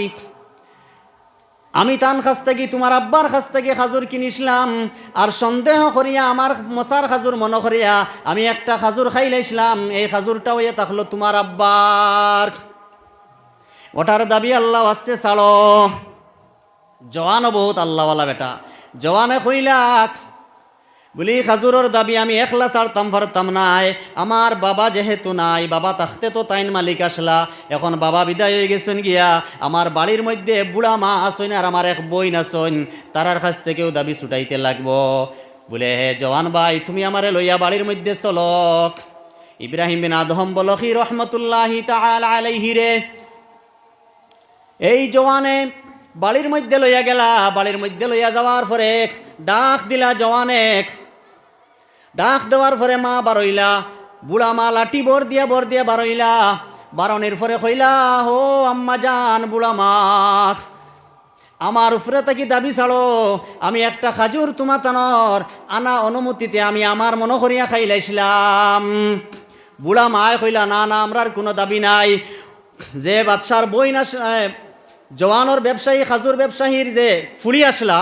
আমি তান কাছ থেকে তোমার আব্বার কাছ থেকে খাজুর কিনিছিলাম আর সন্দেহ করিয়া আমার মশার খাজুর মনে করিয়া আমি একটা খাজুর খাইলাইছিলাম এই খাজুরটাও এ থাকলো তোমার আব্বার ওটার দাবি আল্লাহ আসতে ছাড়ো জওয়ানও বহুত আল্লাহওয়ালা বেটা জওয়ানে কইলাক বলি খাজুরের দাবি আমি একলা ছাড়তাম পারতাম নাই আমার বাবা যেহেতু নাই বাবা থাকতে তো তাইন মালিক আসলা এখন বাবা বিদায় হয়ে গেছেন গিয়া আমার বাড়ির মধ্যে বুড়া মা আসইন আর আমার এক বইন আসইন তারার কাছ থেকেও দাবি ছুটাইতে লাগবো বলে হে জওয়ান ভাই তুমি আমারে লইয়া বাড়ির মধ্যে চলক ইব্রাহিম বিন আদম বলখি রহমতুল্লাহি তাআলা আলাইহি রে এই জওয়ানে বাড়ির মধ্যে লইয়া গেলা বাড়ির মধ্যে লইয়া যাওয়ার পরে ডাক দিলা জওয়ানেক ডাক দেওয়ার পরে মা বারইলা বুড়া মা লাঠি বর দিয়া বারইলা বারণের পরে কইলা হো আম্মা জান বুড়া মা আমার উপরে তাকি দাবি ছাড়ো আমি একটা খাজুর তোমার তানর আনা অনুমতিতে আমি আমার মনে করিয়া খাইলাইছিলাম বুড়া মায় কইলা না না আমরার কোনো দাবি নাই যে বাদশার বই না জওয়ানোর ব্যবসায়ী খাজুর ব্যবসায়ীর যে ফুলি আসলা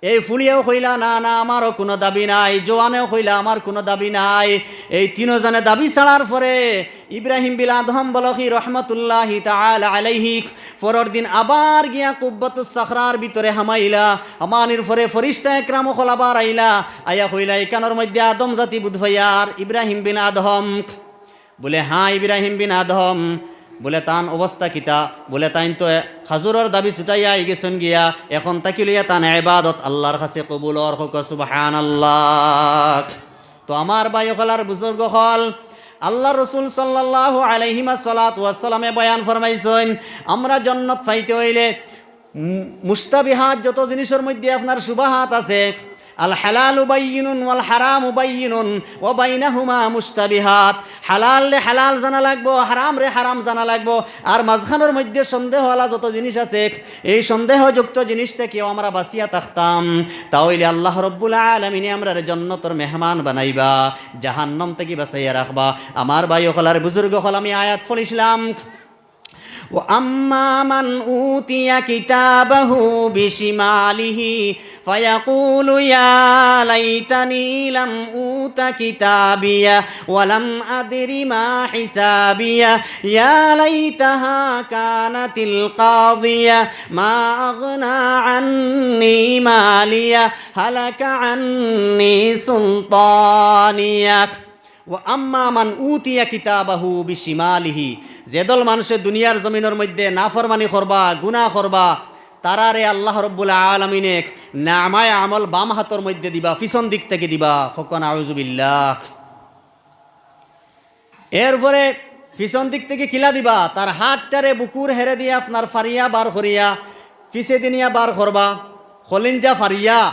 এই ফুলিয়েও কইলা না না আমারও কোনো দাবি নাই জওয়ানেও কইলা আমার কোনো দাবি নাই এই তিনজনে দাবি ছাড়ার পরে ইব্রাহিম বিন আদম বলখি রহমতুল্লাহি তাআলা আলাইহি পরের দিন আবার গিয়া কুব্বাতুস সাখরার ভিতরে হামাইলা আমানির পরে ফরিস্তা একরাম হল আবার আইলা আয়া কইলা এখানোর মধ্যে আদম জাতি বুধ ভাইয়ার ইব্রাহিম বিন আদম বলে হ্যাঁ ইব্রাহিম বিন আদম বলে তান অবস্থা কিতা বলে তাইন তো খাজুরের দাবি ছুটাইয়া গেছেন গিয়া এখন তাকি লইয়া তান ইবাদত আল্লাহর কাছে কবুল আর হোক সুবহানাল্লাহ তো আমার ভাই হলার বুজুর্গ হল আল্লাহ রসুল সাল্লাল্লাহু আলাইহি ওয়াস সালামে বয়ান ফরমাইছেন আমরা জান্নাত পাইতে হইলে মুস্তাবিহাত যত জিনিসের মধ্যে আপনার সুবাহাত আছে আল হালালু বাইয়িনুন ওয়াল হারামু বাইয়িনুন ওয়া বাইনাহুমা মুস্তাবিহাত হালাল রে হালাল জানা লাগবো হারাম রে হারাম জানা লাগবো আর মাঝখানের মধ্যে সন্দেহওয়ালা যত জিনিস আছে এই সন্দেহযুক্ত জিনিস থেকেও আমরা বাঁচিয়া থাকতাম তাহলে আল্লাহ রব্বুল আলামিনে আমরা জান্নাতের মেহমান বানাইবা জাহান্নাম থেকে বাঁচাইয়া রাখবা আমার ভাই হলার বুজুর্গ হল আমি আয়াত পড়িছিলাম وأما من أوتي كتابه بشماله فيقول يا ليتني لم أوت كتابيه ولم أدر ما حسابيه يا ليتها كانت القاضية ما أغنى عني ماليه هلك عني سلطانيه وأما من أوتي كتابه بشماله যে দল মানুষের দুনিয়ার জমিনের মধ্যে নাফরমানি করবা গুনাহ করবা তারারে আল্লাহ রব্বুল আলামিনে নামায়ে আমল বাম হাতের মধ্যে দিবা পিছন দিক থেকে দিবা হকন আউযুবিল্লাহ এরপরে পিছন দিক থেকে কিলা দিবা তার হাতটারে বুকুর হেরে দিয়ে আপনার ফারিয়া বার করিয়া পিছে দিনিয়া বার করবা খলিঞ্জা ফারিয়া